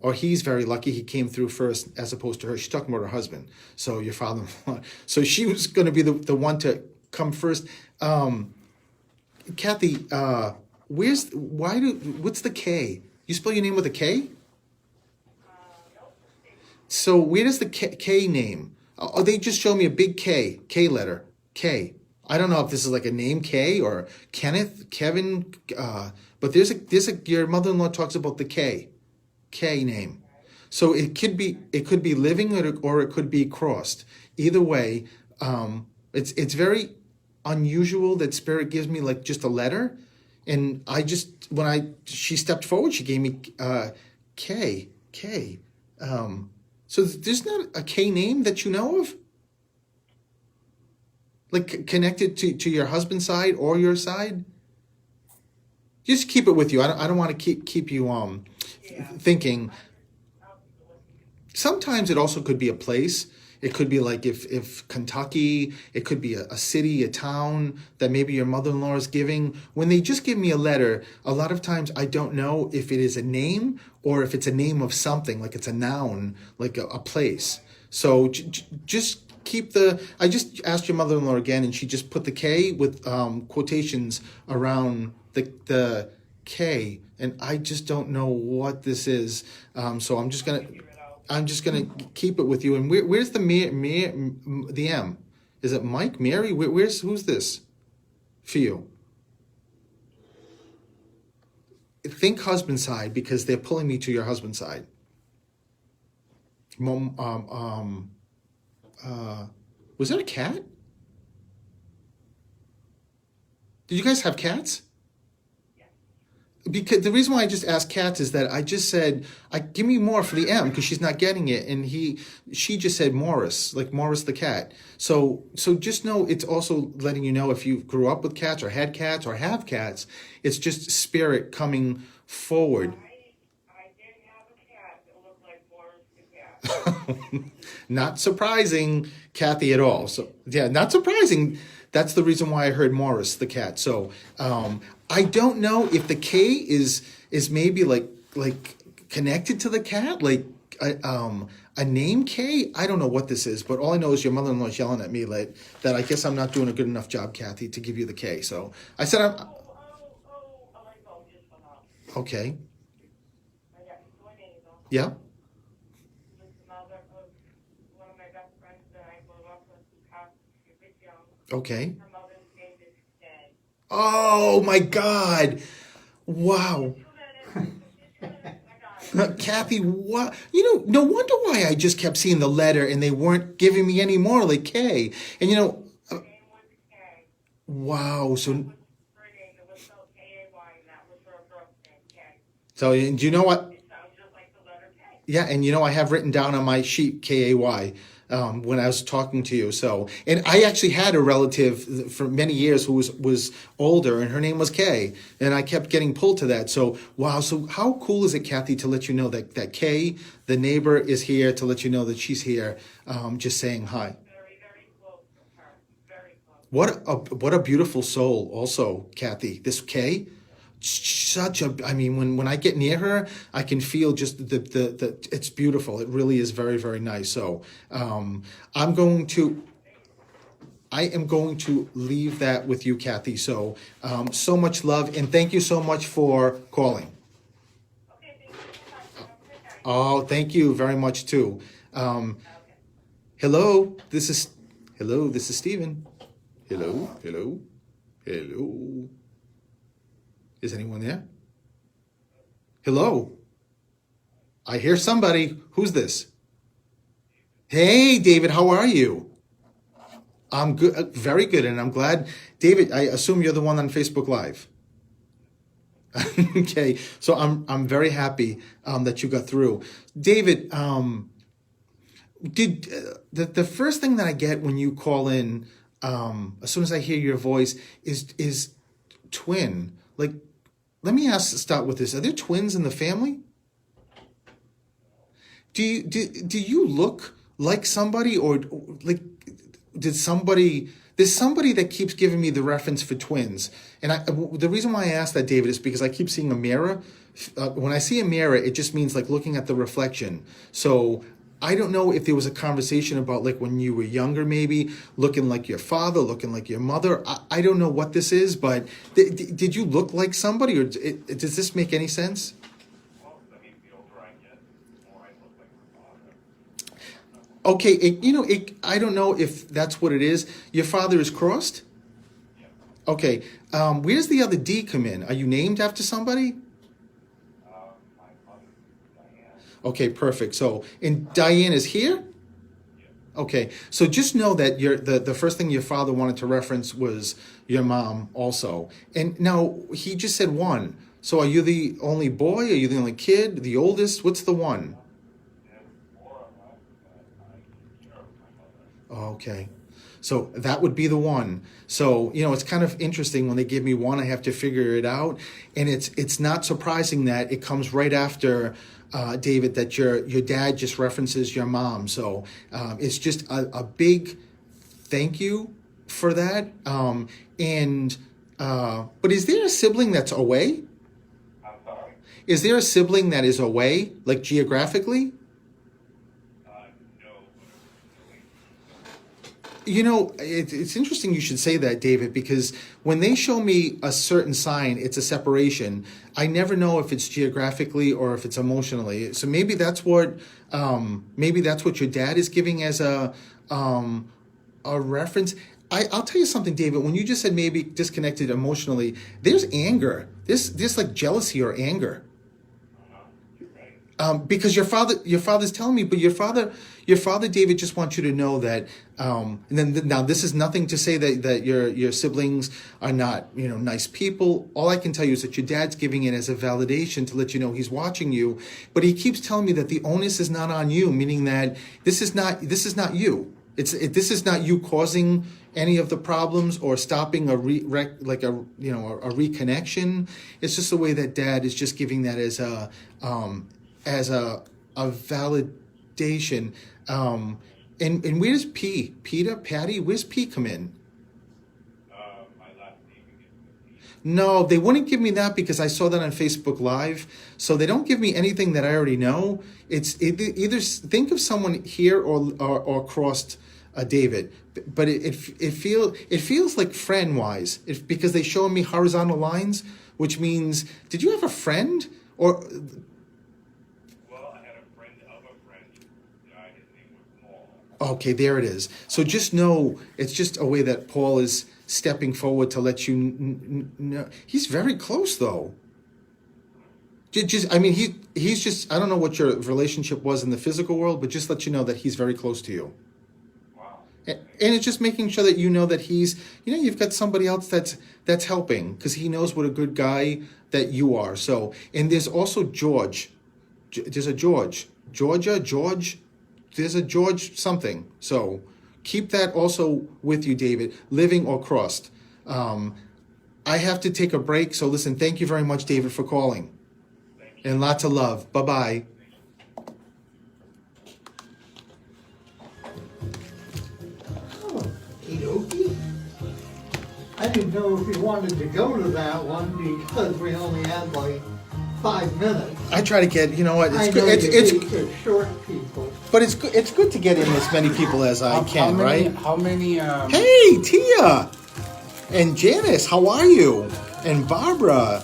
or he's very lucky he came through first as opposed to her. She's talking about her husband, so your father-in-law. So she was going to be the one to come first. Kathy, what's the K? You spell your name with a K? So where does the K name? Oh, they just show me a big K letter, K. I don't know if this is like a name K or Kenneth, Kevin, but there's your mother-in-law talks about the K name. So it could be living or it could be crossed. Either way, it's very unusual that Spirit gives me like just a letter, and she stepped forward, she gave me K. So there's not a K name that you know of? Like connected to your husband's side or your side? Just keep it with you. I don't want to keep you thinking. Sometimes it also could be a place. It could be like if Kentucky, it could be a city, a town that maybe your mother-in-law is giving. When they just give me a letter, a lot of times I don't know if it is a name or if it's a name of something, like it's a noun, like a place. So just keep I just asked your mother-in-law again, and she just put the K with quotations around the K, and I just don't know what this is. So I'm just gonna keep it with you. And where's the the M? Is it Mike, Mary? Who's this for you? Think husband side, because they're pulling me to your husband side. Was that a cat? Did you guys have cats? Because the reason why I just asked cats is that I just said, give me more for the M, because she's not getting it, and she just said Morris, like Morris the cat. So just know, it's also letting you know if you grew up with cats or had cats or have cats, it's just spirit coming forward. I did have a cat that looked like Morris the cat. Not surprising, Kathy, at all. So yeah, not surprising. That's the reason why I heard Morris the cat. So I don't know if the K is maybe like connected to the cat, like a name K. I don't know what this is, but all I know is your mother-in-law is yelling at me that I guess I'm not doing a good enough job, Kathy, to give you the K. So I said A light bulb just went off. Okay. I got your neighbor. Yeah. This is mother of one of my best friends that I grew up with who passed a bit young. Okay. Her mother's name is Stay. Oh my God! Wow. 2 minutes. 2 minutes. I got it. Kathy, what? No wonder why I just kept seeing the letter and they weren't giving me any more, like K. And Name was K. wow. So Her name, it was spelled K-A-Y, and that was her birth name, K. So, and do you know what? It sounds just like the letter K. Yeah, and I have written down on my sheet K-A-Y when I was talking to you. So, and I actually had a relative for many years who was older, and her name was Kay, and I kept getting pulled to that. So, wow. So, how cool is it, Kathy, to let you know that Kay, the neighbor, is here to let you know that she's here, just saying hi. Very, very close to her. Very close. What a beautiful soul, also, Kathy. This Kay. When I get near her, I can feel just the it's beautiful. It really is very, very nice. So I am going to leave that with you, Kathy. So so much love, and thank you so much for calling. Okay, thank you so much. Have a good night. Oh, thank you very much too. Hello, this is Steven. Hello. Is anyone there? Hello. I hear somebody. Who's this? Hey, David, how are you? I'm good, very good, and I'm glad. David, I assume you're the one on Facebook Live. Okay, so I'm very happy that you got through. David, did the first thing that I get when you call in, as soon as I hear your voice, is twin. Like, let me start with this. Are there twins in the family? Do you look like somebody, or like there's somebody that keeps giving me the reference for twins? And the reason why I asked that, David, is because I keep seeing a mirror. When I see a mirror, it just means like looking at the reflection. So I don't know if there was a conversation about like when you were younger, maybe looking like your father, looking like your mother. I don't know what this is, but did you look like somebody, or does this make any sense? Well, I mean, the older I get, the more I look like my father. Okay, I don't know if that's what it is. Your father is crossed? Yeah. Okay, where's the other D come in? Are you named after somebody? My mother, Diane. Okay, perfect. So, and Diane is here? Yeah. Okay, so just know that the first thing your father wanted to reference was your mom also. And now, he just said one. So are you the only boy? Are you the only kid? The oldest? What's the one? There's 4 of us, but I take care of my mother. Okay. So that would be the one. So, it's kind of interesting when they give me one, I have to figure it out. And it's not surprising that it comes right after David, that your dad just references your mom. So it's just a big thank you for that. But is there a sibling that's away? I'm sorry? Is there a sibling that is away, like geographically? No. You know, it's interesting you should say that, David, because when they show me a certain sign, it's a separation. I never know if it's geographically or if it's emotionally. So maybe that's what your dad is giving as a reference. I'll tell you something, David. When you just said maybe disconnected emotionally, there's anger. There's like jealousy or anger. Because your father's telling me, but your father, David, just wants you to know that. And then now this is nothing to say that your siblings are not, nice people. All I can tell you is that your dad's giving it as a validation to let you know he's watching you. But he keeps telling me that the onus is not on you, meaning that this is not you. This is not you causing any of the problems or stopping a reconnection. It's just the way that Dad is just giving that as a validation. And where does Patty? Where's P come in? My last name begins with P. No, they wouldn't give me that because I saw that on Facebook Live. So they don't give me anything that I already know. It's either think of someone here or crossed David, but it feels like friend wise because they show me horizontal lines, which means did you have a friend or? Well, I had a friend of a friend who died. His name was Paul. Okay, there it is. So just know it's just a way that Paul is stepping forward to let you know. He's very close though. He's just, I don't know what your relationship was in the physical world, but just let you know that he's very close to you. Wow. And it's just making sure that you know that he's, you've got somebody else that's helping because he knows what a good guy that you are. So, and there's also George. There's a George. George. There's a George something. So keep that also with you, David, living or crossed. I have to take a break. So listen, thank you very much, David, for calling. And lots of love. Bye-bye. Okey-dokey. I didn't know if you wanted to go to that one because we only had like 5 minutes. I try to get, you know what, it's I good. know It's you're short people. but it's good to get in as many people as I can, right? How many? Hey, Tia and Janice, how are you? And Barbara.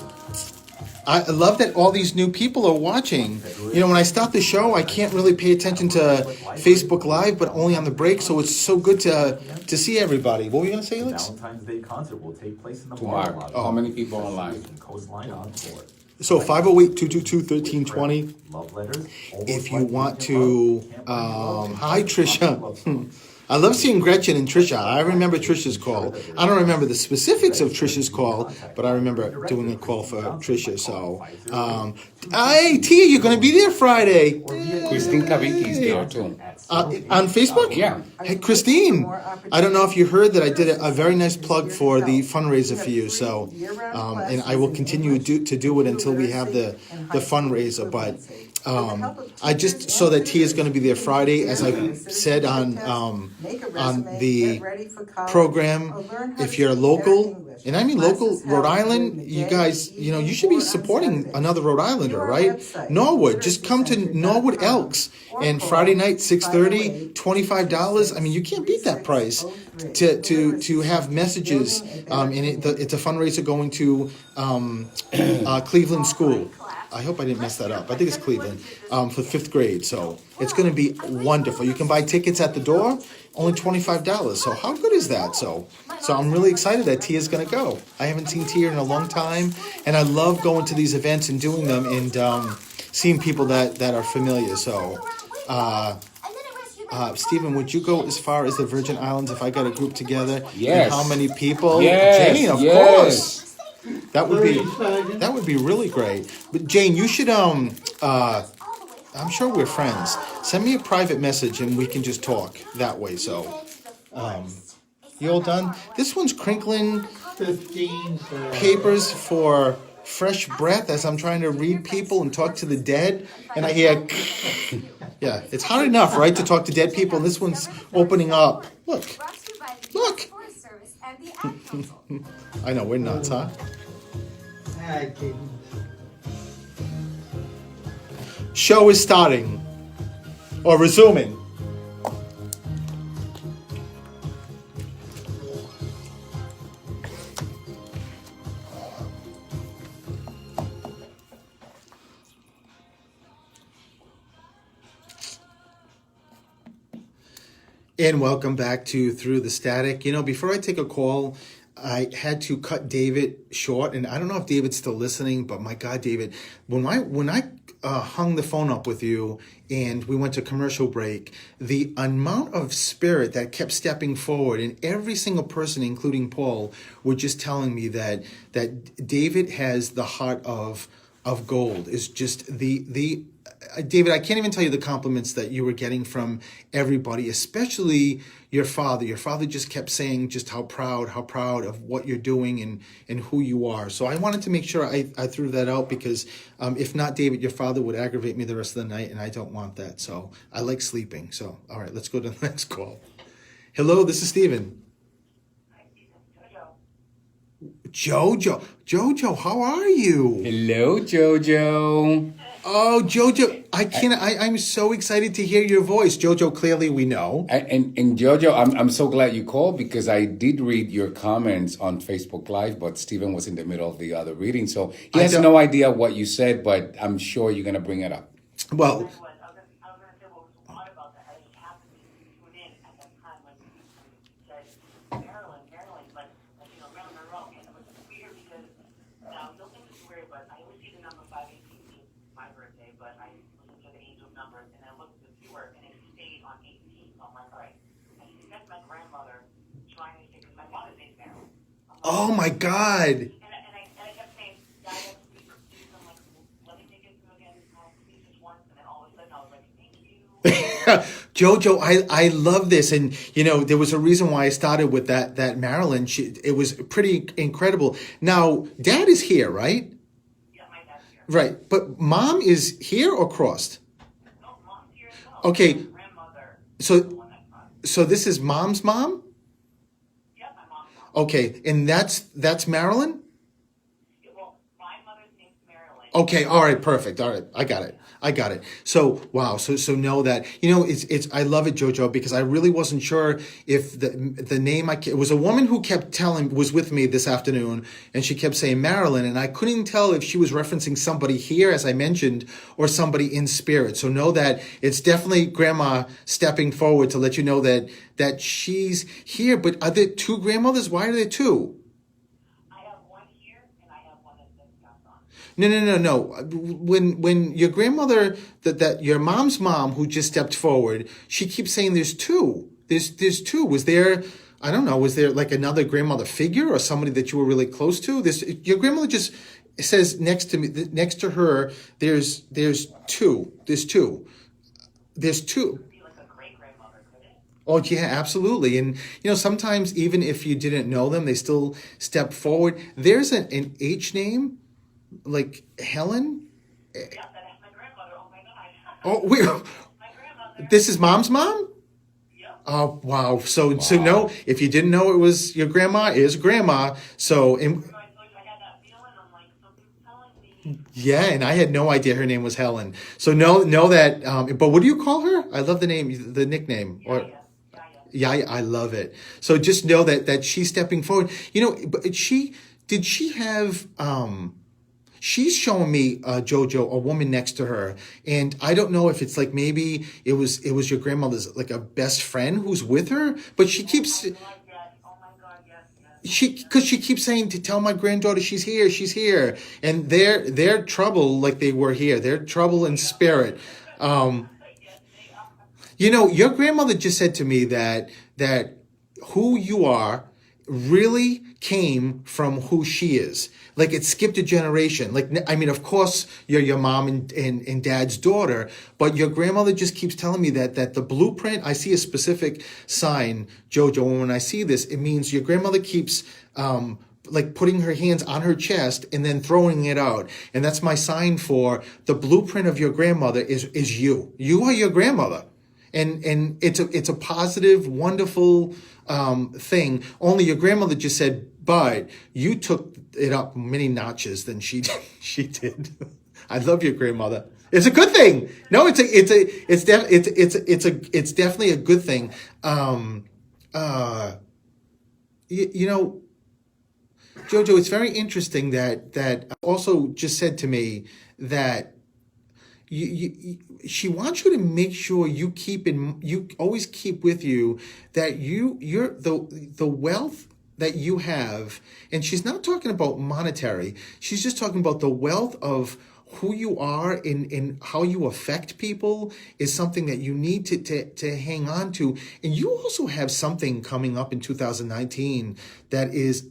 I love that all these new people are watching. When I start the show, I can't really pay attention to Facebook Live, but only on the break. So it's so good to see everybody. What were you going to say, Alex? Valentine's Day concert will take place in the Tomorrow. parking lot. How many people online? Coastline on board. So 508-222-1320. Love letters. If you want to, hi Trisha. I love seeing Gretchen and Trisha. I remember Trisha's call. I don't remember the specifics of Trisha's call, but I remember doing a call for Trisha. So, hey Tia, you're going to be there Friday. Christine Kavicki's there too. On Facebook? Yeah. Hey, Christine, I don't know if you heard that I did a very nice plug for the fundraiser for you. So, and I will continue to do it until we have the fundraiser. But I just saw that Tia is going to be there Friday, as I said on the program. If you're local, and I mean local, Rhode Island, you guys, you should be supporting another Rhode Islander, right? Norwood, just come to Norwood Elks, and Friday night, 6:30, $25. I mean, you can't beat that price to have messages. And it's a fundraiser going to Cleveland School. I hope I didn't mess that up. I think it's Cleveland for 5th grade. So it's going to be wonderful. You can buy tickets at the door, only $25. So how good is that? So I'm really excited that Tia's going to go. I haven't seen Tia in a long time, and I love going to these events and doing them and seeing people that are familiar. So, Stephen, would you go as far as the Virgin Islands if I got a group together? Yes. And how many people? Yes, Jane, of yes. course. That would be really great. But Jane, you should I'm sure we're friends. Send me a private message and we can just talk that way. So you all done? This one's crinkling 15. papers for fresh breath as I'm trying to read people and talk to the dead, and I hear, yeah, it's hard enough, right, to talk to dead people, and this one's opening up. Look, look. I know, we're nuts, huh? I didn't. Show is starting, or resuming. And welcome back to Through the Static. You know, before I take a call, I had to cut David short, and I don't know if David's still listening, but my God, David, when I hung the phone up with you and we went to commercial break, the amount of spirit that kept stepping forward, and every single person, including Paul, were just telling me that David has the heart of gold. Is just the David, I can't even tell you the compliments that you were getting from everybody, especially your father. Your father just kept saying just how proud of what you're doing and who you are. So I wanted to make sure I threw that out because if not, David, your father would aggravate me the rest of the night, and I don't want that. So I like sleeping. So, all right, let's go to the next call. Hello, this is Steven. Jojo, how are you? Hello, Jojo. Oh, Jojo, I'm so excited to hear your voice. Jojo, clearly we know. And Jojo, I'm so glad you called because I did read your comments on Facebook Live, but Steven was in the middle of the other reading. So he has no idea what you said, but I'm sure you're going to bring it up. Well, I was going to say what was odd about that. I just happened to tune in at that time when you said Maryland, but Maryland Monroe. And it was weird because now you'll think it's weird, but I always see the number 518 being my birthday, but I listened to the angel numbers and I looked at the viewer and it stayed on 18. So I'm like, all right. I suspect my grandmother trying to say, because my mother's name's Maryland. oh my God. And I kept saying, yeah, I have to speak for please. I'm like, let me take it through again, please just once. And then all of a sudden I was like, thank you. Jojo, I love this. And, there was a reason why I started with that Marilyn. It was pretty incredible. Now, Dad is here, right? Yeah, my dad's here. Right. But Mom is here or crossed? No, mom's here as well. Okay. My grandmother So, is the one that brought it. so this is Mom's mom? Yeah, my mom's mom. Okay. And that's Marilyn? Yeah, well, my mother's name's Marilyn. Okay, all right, perfect. All right, I got it. So wow, so know that it's I love it, Jojo, because I really wasn't sure if the name it was a woman who kept was with me this afternoon, and she kept saying Marilyn, and I couldn't tell if she was referencing somebody here, as I mentioned, or somebody in spirit. So know that it's definitely Grandma stepping forward to let you know that she's here. But are there two grandmothers? Why are there two? I have one here and I have one that's been passed on. No. When your grandmother, that your mom's mom who just stepped forward, she keeps saying there's two. There's two. Was there, I don't know, was there like another grandmother figure or somebody that you were really close to? Your grandmother just says next to her, there's two. There's two. Be like a great grandmother, could it? Oh yeah, absolutely. And sometimes even if you didn't know them, they still step forward. There's an H name, like Helen. Yeah, that's my grandmother. Oh my God. Oh, wait. My grandmother. This is Mom's mom? Yep. Oh, wow. So no, if you didn't know it was your grandma, it is grandma. So, I had that feeling. I'm like, something's telling me. yeah, and I had no idea her name was Helen. So know that, but what do you call her? I love the name, the nickname. Yeah, I love it. So just know that she's stepping forward. But did she have, she's showing me, Jojo, a woman next to her. And I don't know if it's like, maybe it was your grandmother's, like a best friend who's with her, but she keeps, Oh my God, yes. because she keeps saying to tell my granddaughter she's here. And they're trouble like they were here. They're trouble in spirit. Your grandmother just said to me that who you are really came from who she is. Like it skipped a generation. Like, I mean, of course, you're your mom and dad's daughter, but your grandmother just keeps telling me that the blueprint, I see a specific sign, Jojo, and when I see this, it means your grandmother keeps like putting her hands on her chest and then throwing it out. And that's my sign for the blueprint of your grandmother is you. You are your grandmother. And it's a positive, wonderful thing. Only your grandmother just said, but you took it up many notches than she did. I love your grandmother. It's a good thing. No, it's definitely a good thing. You know, Jojo, it's very interesting that also just said to me that she wants you to make sure you always keep with you that you're the wealth that you have, and she's not talking about monetary. She's just talking about the wealth of who you are and how you affect people is something that you need to hang on to. And you also have something coming up in 2019 that is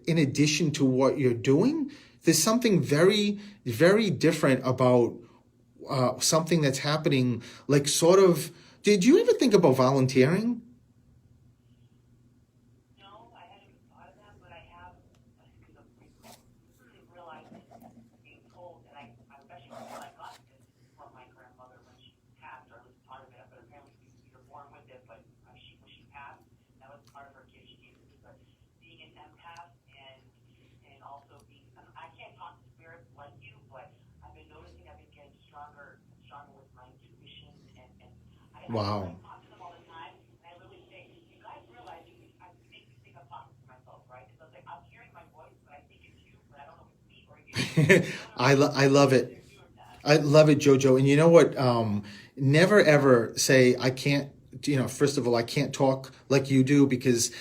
in addition to what you're doing. There's something very, very different about something that's happening, like sort of, did you ever think about volunteering? No, I hadn't thought of that, but I have, because of realizing being told, and I especially when I got this from my grandmother when she passed, or at least part of it, but apparently you're born with it, but when she passed, that was part of her gift she gave me, but being an empath and also being, I can't talk to spirits like you, but I've been noticing I've been getting stronger with my intuition, and I Wow. talk to them all the time, and I literally say, you guys realize I make me think I'm talking to myself, right? Because I was like, I'm hearing my voice, but I think it's you, but I don't know if it's me or you. I love it. I love it, Jojo. And you know what? Never ever say I can't. First of all, I can't talk like you do because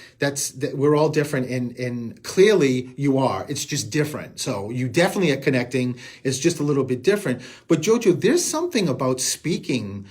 we're all different, and clearly you are. It's just different. So you definitely are connecting. It's just a little bit different. But Jojo, there's something about speaking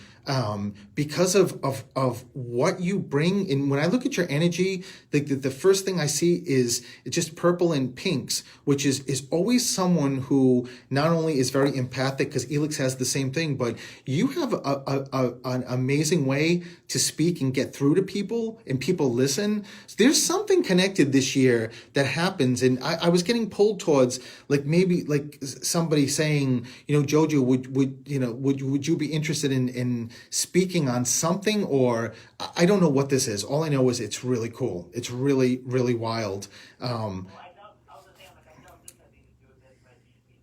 because of what you bring. And when I look at your energy, the first thing I see is it's just purple and pinks, which is always someone who not only is very empathic, because Elix has the same thing, but you have an amazing way to speak and get through to people, and people listen. There's something connected this year that happens, and I was getting pulled towards maybe somebody saying, Jojo, would you be interested in speaking on something, or I don't know what this is. All I know is it's really cool. It's really, really wild. Well, I was gonna say, I know this has anything to do with this, but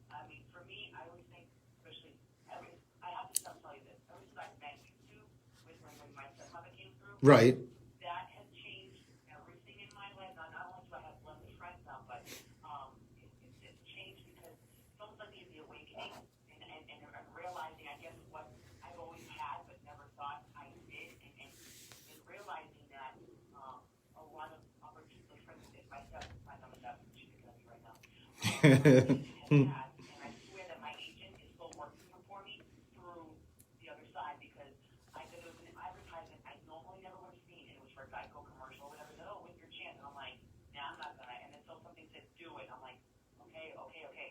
I mean, for me, I always think, especially, I have to tell you this, ever since I met you two, when my stepmother came through, Right. that has changed everything in my life. Not only do I have blended friends now, but it's changed because it's almost like the awakening and realizing, I guess, what I've always had but never thought I did, and realizing that a lot of opportunities, for instance, my stepmother, she's looking at me right now. And I swear that my agent is still working for me through the other side because there was an advertisement I normally never would have seen. It was for a Geico commercial or whatever. They said, oh, with your chance. And I'm like, nah, I'm not gonna. And then something said, do it. I'm like, okay,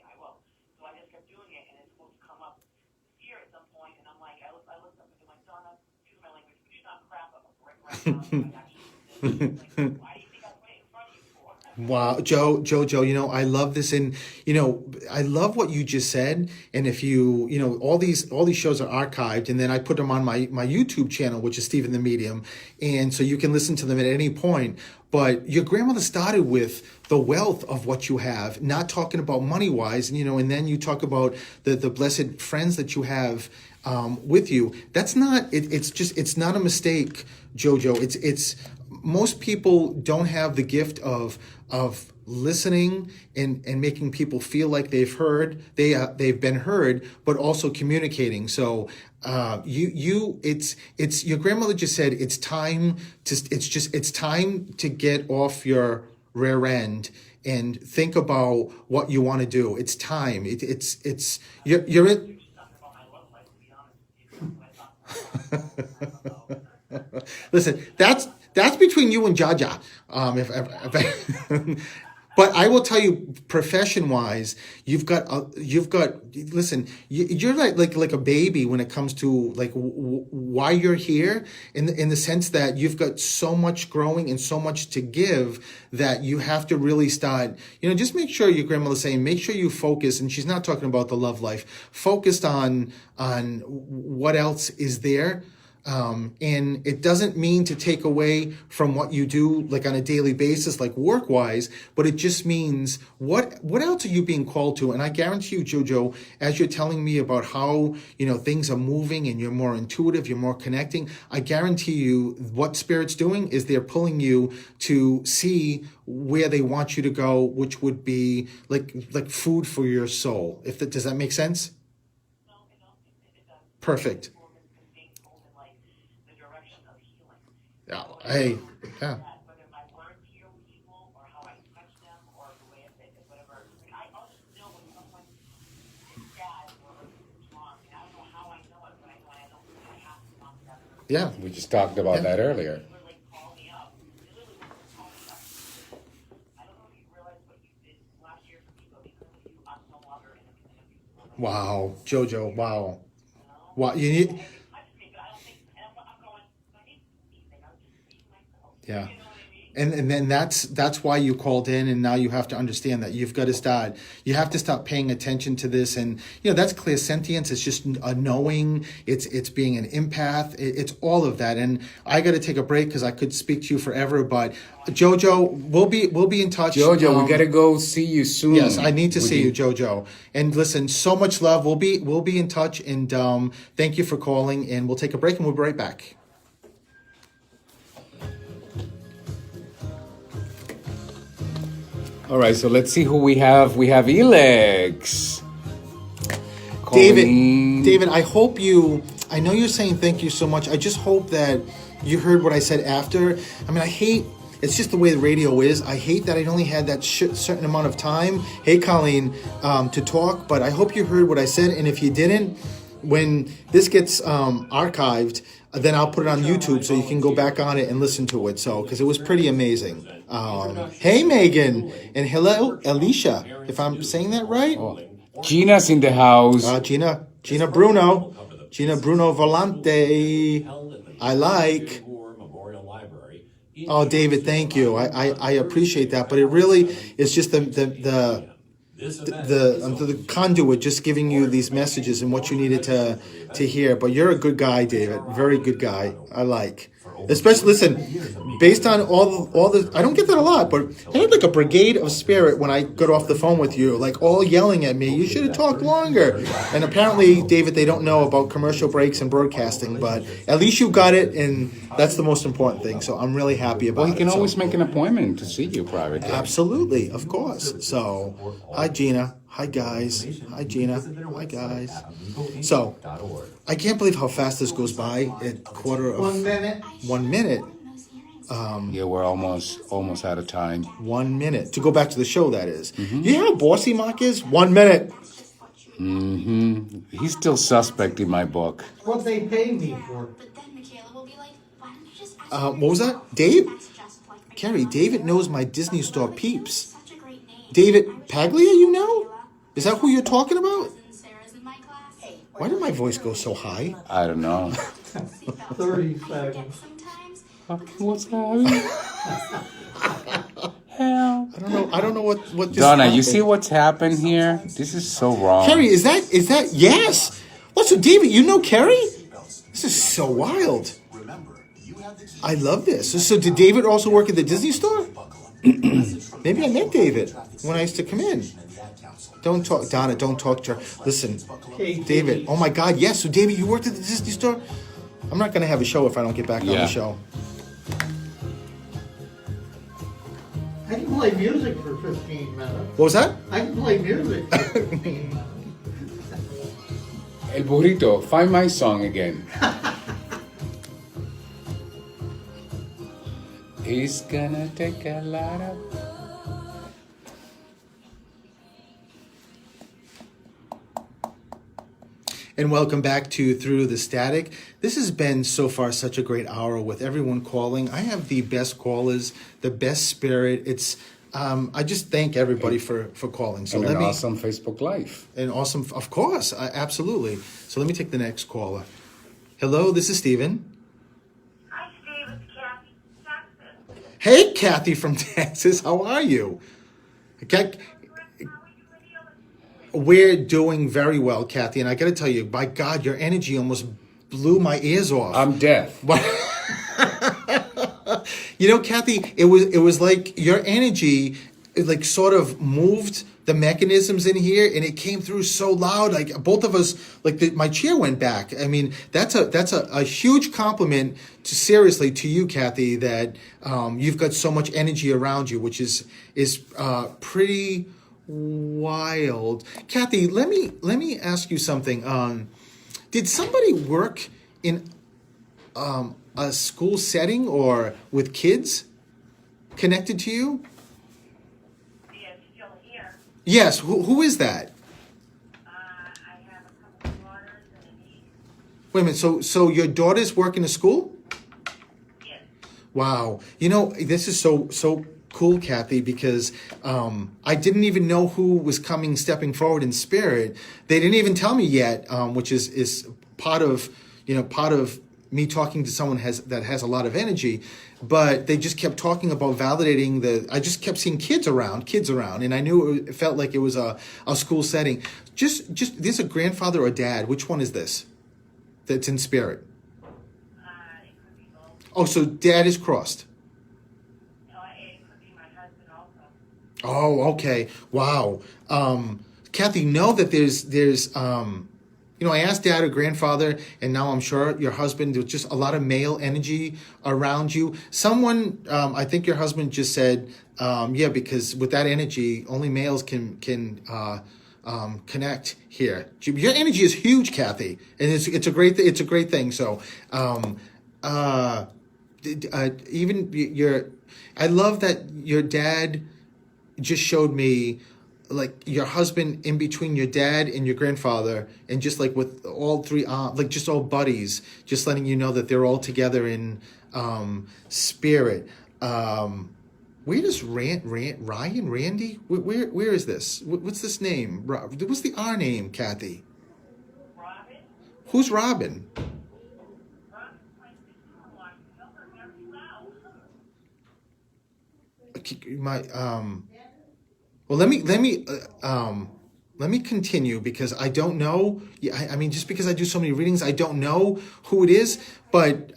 I will. So I just kept doing it, and it's supposed to come up here at some point. And I'm like, I looked up and I'm like, Donna, excuse my language, you should not crap up a brick right now. I actually did this. Like, why do you think I put it in front of you for? Wow, Jojo, I love this, and I love what you just said. And if all these shows are archived, and then I put them on my YouTube channel, which is Steven the Medium, and so you can listen to them at any point. But your grandmother started with the wealth of what you have, not talking about money wise, and then you talk about the blessed friends that you have with you. That's not it's not a mistake, Jojo. It's most people don't have the gift of listening and making people feel like they've been heard, but also communicating. So it's your grandmother just said it's time to get off your rear end and think about what you want to do. It's time. You're in. Listen, that's between you and Jaja. But I will tell you, profession-wise, listen, you're like a baby when it comes to like why you're here, in the sense that you've got so much growing and so much to give that you have to really start, just make sure, your grandmother's saying, make sure you focus, and she's not talking about the love life, focused on what else is there. And it doesn't mean to take away from what you do like on a daily basis, like work wise, but it just means what else are you being called to? And I guarantee you, Jojo, as you're telling me about how, things are moving and you're more intuitive, you're more connecting, I guarantee you what Spirit's doing is they're pulling you to see where they want you to go, which would be like food for your soul. Does that make sense? Perfect. Yeah. Hey. Yeah. Whether my words heal people or how I touch them or the way whatever. I also know when someone is sad or wrong. I don't know how I know it, but I know I don't really have to talk about it. Yeah. We just talked about that earlier. Literally call me up. Literally call me up. I don't know if you realize what you did last year for me, but because of you, I'm no longer in a relationship. Wow, Jojo. Wow. Wow. You need. Yeah. And then that's why you called in, and now you have to understand that you have to start paying attention to this, and that's clairsentience. It's just a knowing, it's being an empath, it's all of that. And I got to take a break because I could speak to you forever, but Jojo, we'll be in touch. Jojo, we got to go see you soon. Yes, I need to see you, Jojo. And listen, so much love. We'll be in touch, and thank you for calling, and we'll take a break and we'll be right back. All right, so let's see who we have. We have Elex. David, I hope I know you're saying thank you so much. I just hope that you heard what I said after. I mean, it's just the way the radio is. I hate that I only had that certain amount of time, hey Colleen, to talk, but I hope you heard what I said. And if you didn't, when this gets archived, then I'll put it on YouTube so you can go back on it and listen to it. So, because it was pretty amazing. Hey, Megan, and hello, Alicia, if I'm saying that right. Oh, Gina's in the house. Gina Bruno Volante. I like. Oh, David, thank you. I appreciate that, but it really is just the conduit, just giving you these messages and what you needed to hear. But you're a good guy, David. Very good guy. I like. Especially, listen, based on all the, I don't get that a lot, but I had like a brigade of spirit when I got off the phone with you, like all yelling at me, you should have talked longer. And apparently, David, they don't know about commercial breaks and broadcasting, but at least you got it, and that's the most important thing. So I'm really happy about it. Well, he can always make an appointment to see you privately. Absolutely, of course. So, hi, Gina. Hi, guys. Hi, Gina. Hi, guys. So, I can't believe how fast this goes by. At quarter of 1 minute. 1 minute. Yeah, we're almost out of time. 1 minute. To go back to the show, that is. You hear how bossy Mark is? 1 minute. He's still suspect in my book. What they pay me for. What was that? Dave? Carrie, David knows my Disney Store peeps. David Paglia, you know? Is that who you're talking about? Why did my voice go so high? I don't know. 30 seconds. What's happening? Hell. I don't know what just Donna, happened. you see what's happened here? This is so wrong. Carrie, is that yes? What, so David, you know Carrie? This is so wild. I love this. So did David also work at the Disney Store? Maybe I met David when I used to come in. Don't talk, Donna, don't talk to her. Listen, David, oh my God, yes. So David, you worked at the Disney Store? I'm not going to have a show if I don't get back on the show. I can play music for 15 minutes. What was that? I can play music for 15 minutes. El Burrito, find my song again. It's gonna take a lot of... And welcome back to Through the Static. This has been so far such a great hour with everyone calling. I have the best callers, the best spirit. It's I just thank everybody for calling. So And let an me awesome Facebook Live. an awesome, of course, absolutely. So let me take the next caller. Hello, this is Steven. Hi, Steve. It's Kathy Jackson. Hey, Kathy from Texas. How are you? We're doing very well, Kathy. And I got to tell you, by God, your energy almost blew my ears off. I'm deaf. You know, Kathy, it was like your energy, like sort of moved the mechanisms in here, and it came through so loud. Like both of us, like my chair went back. I mean, that's a huge compliment seriously to you, Kathy, that you've got so much energy around you, which is pretty wild. Kathy, let me ask you something. Did somebody work in a school setting or with kids connected to you? Yeah, still here. Yes. Who is that? I have a couple of daughters and a niece. Wait a minute. So your daughters work in a school? Yes. Wow. You know, this is so cool, Kathy, because I didn't even know who was stepping forward in spirit. They didn't even tell me yet, which is part of me talking to someone that has a lot of energy. But they just kept talking about validating I just kept seeing kids around, and I knew it felt like it was a school setting. Just this a grandfather or dad? Which one is this? That's in spirit. It could be both. Oh, so dad is crossed. It could be my husband also. Oh, okay. Wow. Kathy, know that there's I asked dad or grandfather, and now I'm sure your husband, there's just a lot of male energy around you. Someone, I think your husband just said, because with that energy, only males can connect here. Your energy is huge, Kathy, and it's a great thing. So, I love that your dad just showed me, like your husband in between your dad and your grandfather, and just like with all three, like just all buddies, just letting you know that they're all together in spirit. Where does Ryan Randy? Where is this? What's this name? What's the R name, Kathy? Robin? Who's Robin? Robin's my sister-in-law. You know her very well. Well, let me continue, because I don't know. I mean, just because I do so many readings, I don't know who it is. But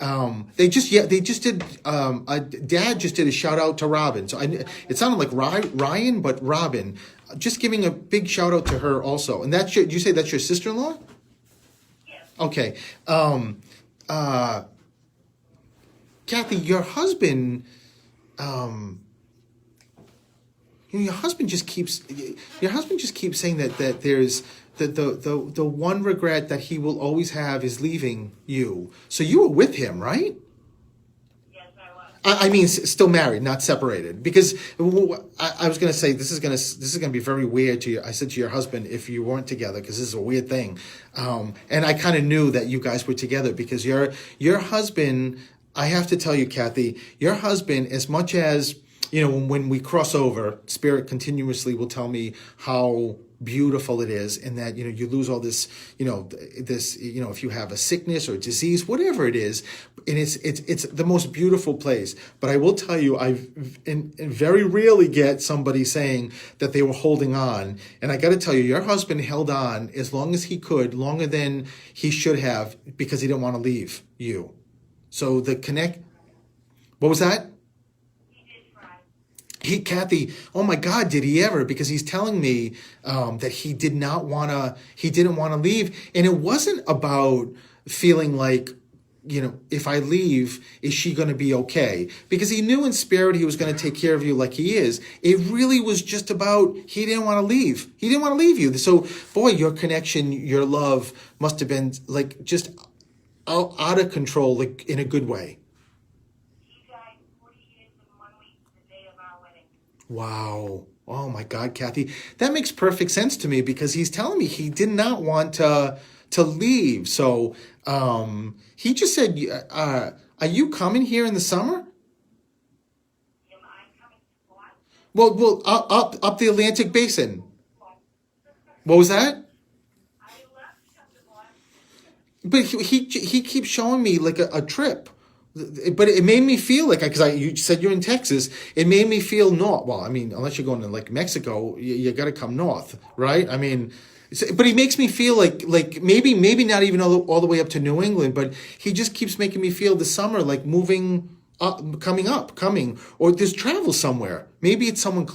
they just did. Dad just did a shout out to Robin. So it sounded like Ryan, but Robin. Just giving a big shout out to her also. And did you say that's your sister-in-law? Yes. Okay. Kathy, your husband. Your husband just keeps saying that there's the one regret that he will always have is leaving you. So you were with him, right? Yes, I was. I mean, still married, not separated. Because I was going to say this is going to be very weird to you. I said to your husband, if you weren't together, because this is a weird thing, and I kind of knew that you guys were together, because your husband. I have to tell you, Kathy, your husband, as much as when we cross over, spirit continuously will tell me how beautiful it is, and that you lose all this if you have a sickness or disease, whatever it is, and it's the most beautiful place. But I will tell you, I very rarely get somebody saying that they were holding on, and I got to tell you, your husband held on as long as he could, longer than he should have, because he didn't want to leave you. So what was that? Kathy, oh my God, did he ever? Because he's telling me that he didn't want to leave. And it wasn't about feeling like, if I leave, is she going to be okay? Because he knew in spirit he was going to take care of you like he is. It really was just about, he didn't want to leave. He didn't want to leave you. So, boy, your connection, your love must have been like just out of control, like in a good way. Wow. Oh my God, Kathy. That makes perfect sense to me, because he's telling me he did not want to leave. So he just said, are you coming here in the summer? Am I coming to what? Well, up the Atlantic Basin. What was that? But he keeps showing me like a trip, but it made me feel like, because you said you're in Texas, it made me feel north. Well, I mean, unless you're going to like Mexico, you got to come north, right? I mean, but he makes me feel like maybe not even all the way up to New England, but he just keeps making me feel the summer like moving up, coming, or there's travel somewhere. Maybe it's someone.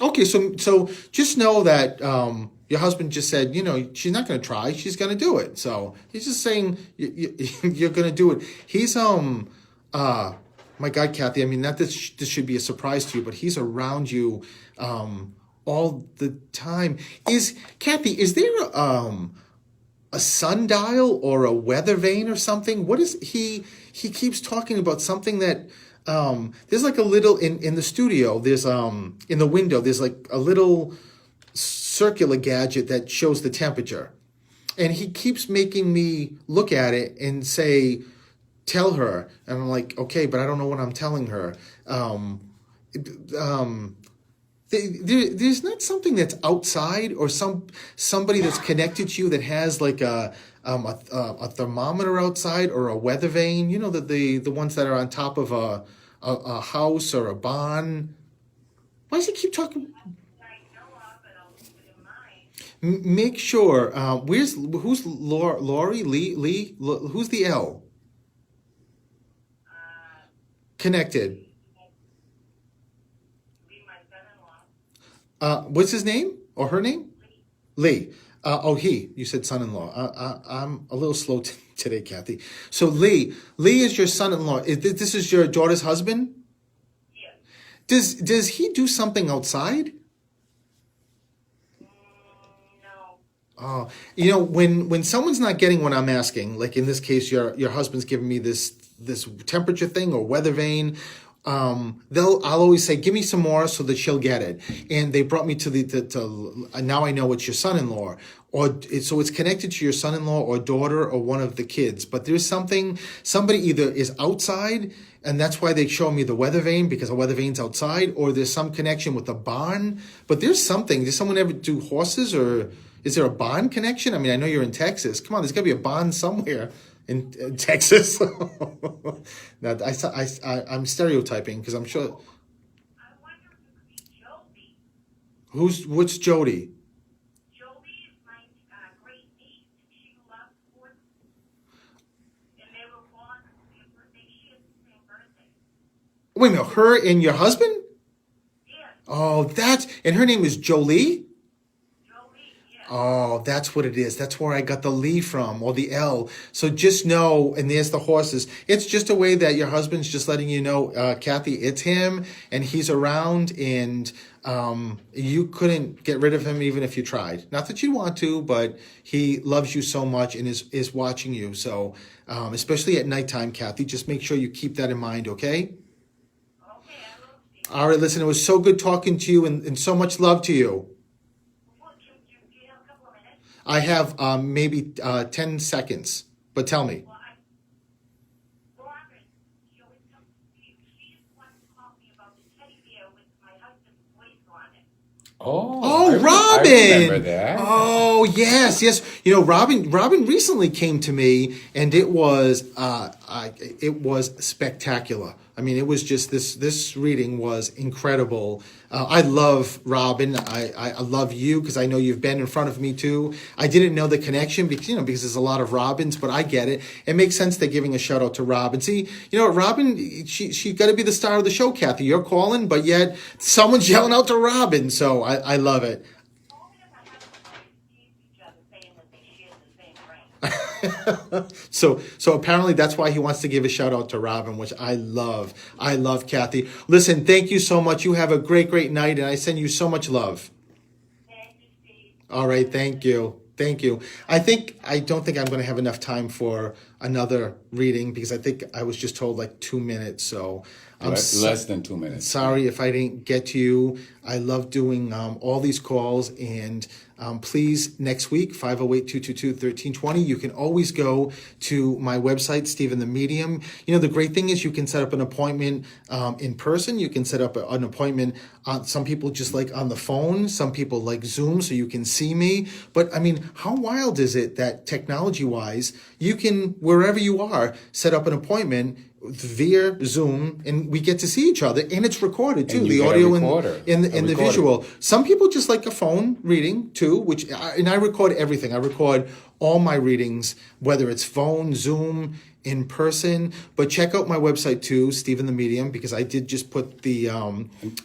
Okay, so just know that your husband just said, she's not going to try, she's going to do it. So he's just saying you're going to do it. He's my God, Kathy. I mean, not that this should be a surprise to you, but he's around you all the time. Kathy? Is there a sundial or a weather vane or something? What is he? He keeps talking about something that. There's like a little in the studio. There's in the window. There's like a little circular gadget that shows the temperature, and he keeps making me look at it and say, "Tell her." And I'm like, "Okay, but I don't know what I'm telling her." There's not something that's outside or somebody that's connected to you that has like a thermometer outside or a weather vane. You know, the ones that are on top of a house or a barn. Why does he keep talking? Make sure. Who's Lori? Lee? Who's the L? Connected. What's his name or her name? Lee. He. You said son-in-law. I'm a little slow today, Kathy. So Lee is your son-in-law. This is your daughter's husband? Yes. Does he do something outside? No. Oh, when someone's not getting what I'm asking, like in this case, your husband's giving me this temperature thing or weather vane. I'll always say, give me some more so that she'll get it. And they brought me to now I know it's your son-in-law, so it's connected to your son-in-law or daughter or one of the kids. But there's somebody either is outside, and that's why they show me the weather vane, because the weather vane's outside, or there's some connection with the barn. But there's something. Does someone ever do horses, or is there a barn connection? I mean, I know you're in Texas. Come on, there's got to be a barn somewhere. In Texas. Now, I'm stereotyping because I'm sure. I wonder if it could be Jody. What's Jody? Jody is my great niece. She loves sports. And they were born on the same birthday. She has the same birthday. Wait a minute, her and your husband? Yes. Oh, and her name is Jolie? Yes. Oh, that's what it is. That's where I got the Lee from, or the L. So just know, and there's the horses. It's just a way that your husband's just letting you know, Kathy, it's him, and he's around, and you couldn't get rid of him even if you tried. Not that you want to, but he loves you so much and is watching you. So, especially at nighttime, Kathy, just make sure you keep that in mind, okay? Okay, I will see. All right, listen, it was so good talking to you, and so much love to you. Do you have a couple of minutes? I have maybe 10 seconds, but tell me. Well, Robin, she always comes. She's the one who called me about the teddy bear with my husband's voice on it. Oh, Robin! I remember that. Oh, yes. Robin recently came to me, and it was spectacular. I mean, it was just this reading was incredible. I love Robin. I love you because I know you've been in front of me too. I didn't know the connection because there's a lot of Robins, but I get it. It makes sense they're giving a shout out to Robin. See, Robin, she got to be the star of the show, Kathy. You're calling, but yet someone's yelling out to Robin. So I love it. Only if I have to tease each other saying that they share the same brain. So apparently that's why he wants to give a shout out to Robin, which I love. I love, Kathy. Listen, thank you so much. You have a great, great night, and I send you so much love. Thank you, Steve. All right, thank you. Thank you. I don't think I'm going to have enough time for another reading because I think I was just told like 2 minutes. So Less than 2 minutes. Sorry if I didn't get to you. I love doing all these calls, and please, next week, 508-222-1320. You can always go to my website, Steven the Medium. You know, the great thing is you can set up an appointment in person. You can set up an appointment. Some people just like on the phone. Some people like Zoom, so you can see me. But I mean, how wild is it that technology-wise, you can, wherever you are, set up an appointment via Zoom, and we get to see each other, and it's recorded too. The audio and the visual. Some people just like a phone reading too, and I record everything. I record all my readings, whether it's phone, Zoom, in person. But check out my website too, Steven the Medium, because I did just put the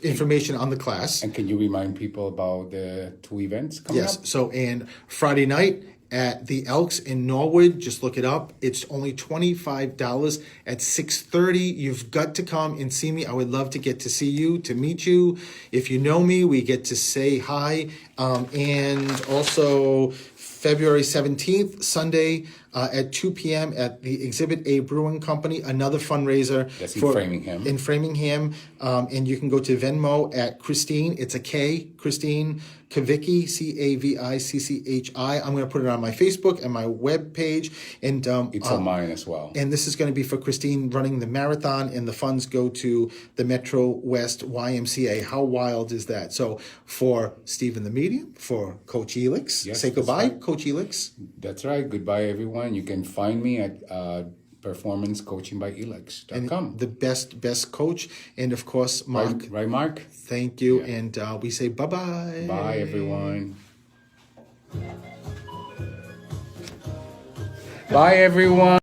information on the class. And can you remind people about the 2 events coming up? Yes. So, and Friday night at the Elks in Norwood, just look it up. It's only $25 at 6:30. You've got to come and see me. I would love to get to see you, to meet you. If you know me, we get to say hi. And also February 17th, Sunday, at 2 p.m. at the Exhibit A Brewing Company, another fundraiser. That's in Framingham. In Framingham. And you can go to Venmo at Christine. It's a K, Christine Kavicki, Cavicchi. I'm going to put it on my Facebook and my web page. And it's on mine as well. And this is going to be for Christine running the marathon, and the funds go to the Metro West YMCA. How wild is that? So for Steven the Medium, for Coach Elix, Yes, say goodbye, right. Coach Elix. That's right. Goodbye, everyone. You can find me at performancecoachingbyelix.com. The best coach. And of course, Mark. Right, Mark? Thank you. Yeah. And we say bye-bye. Bye, everyone. Bye, everyone.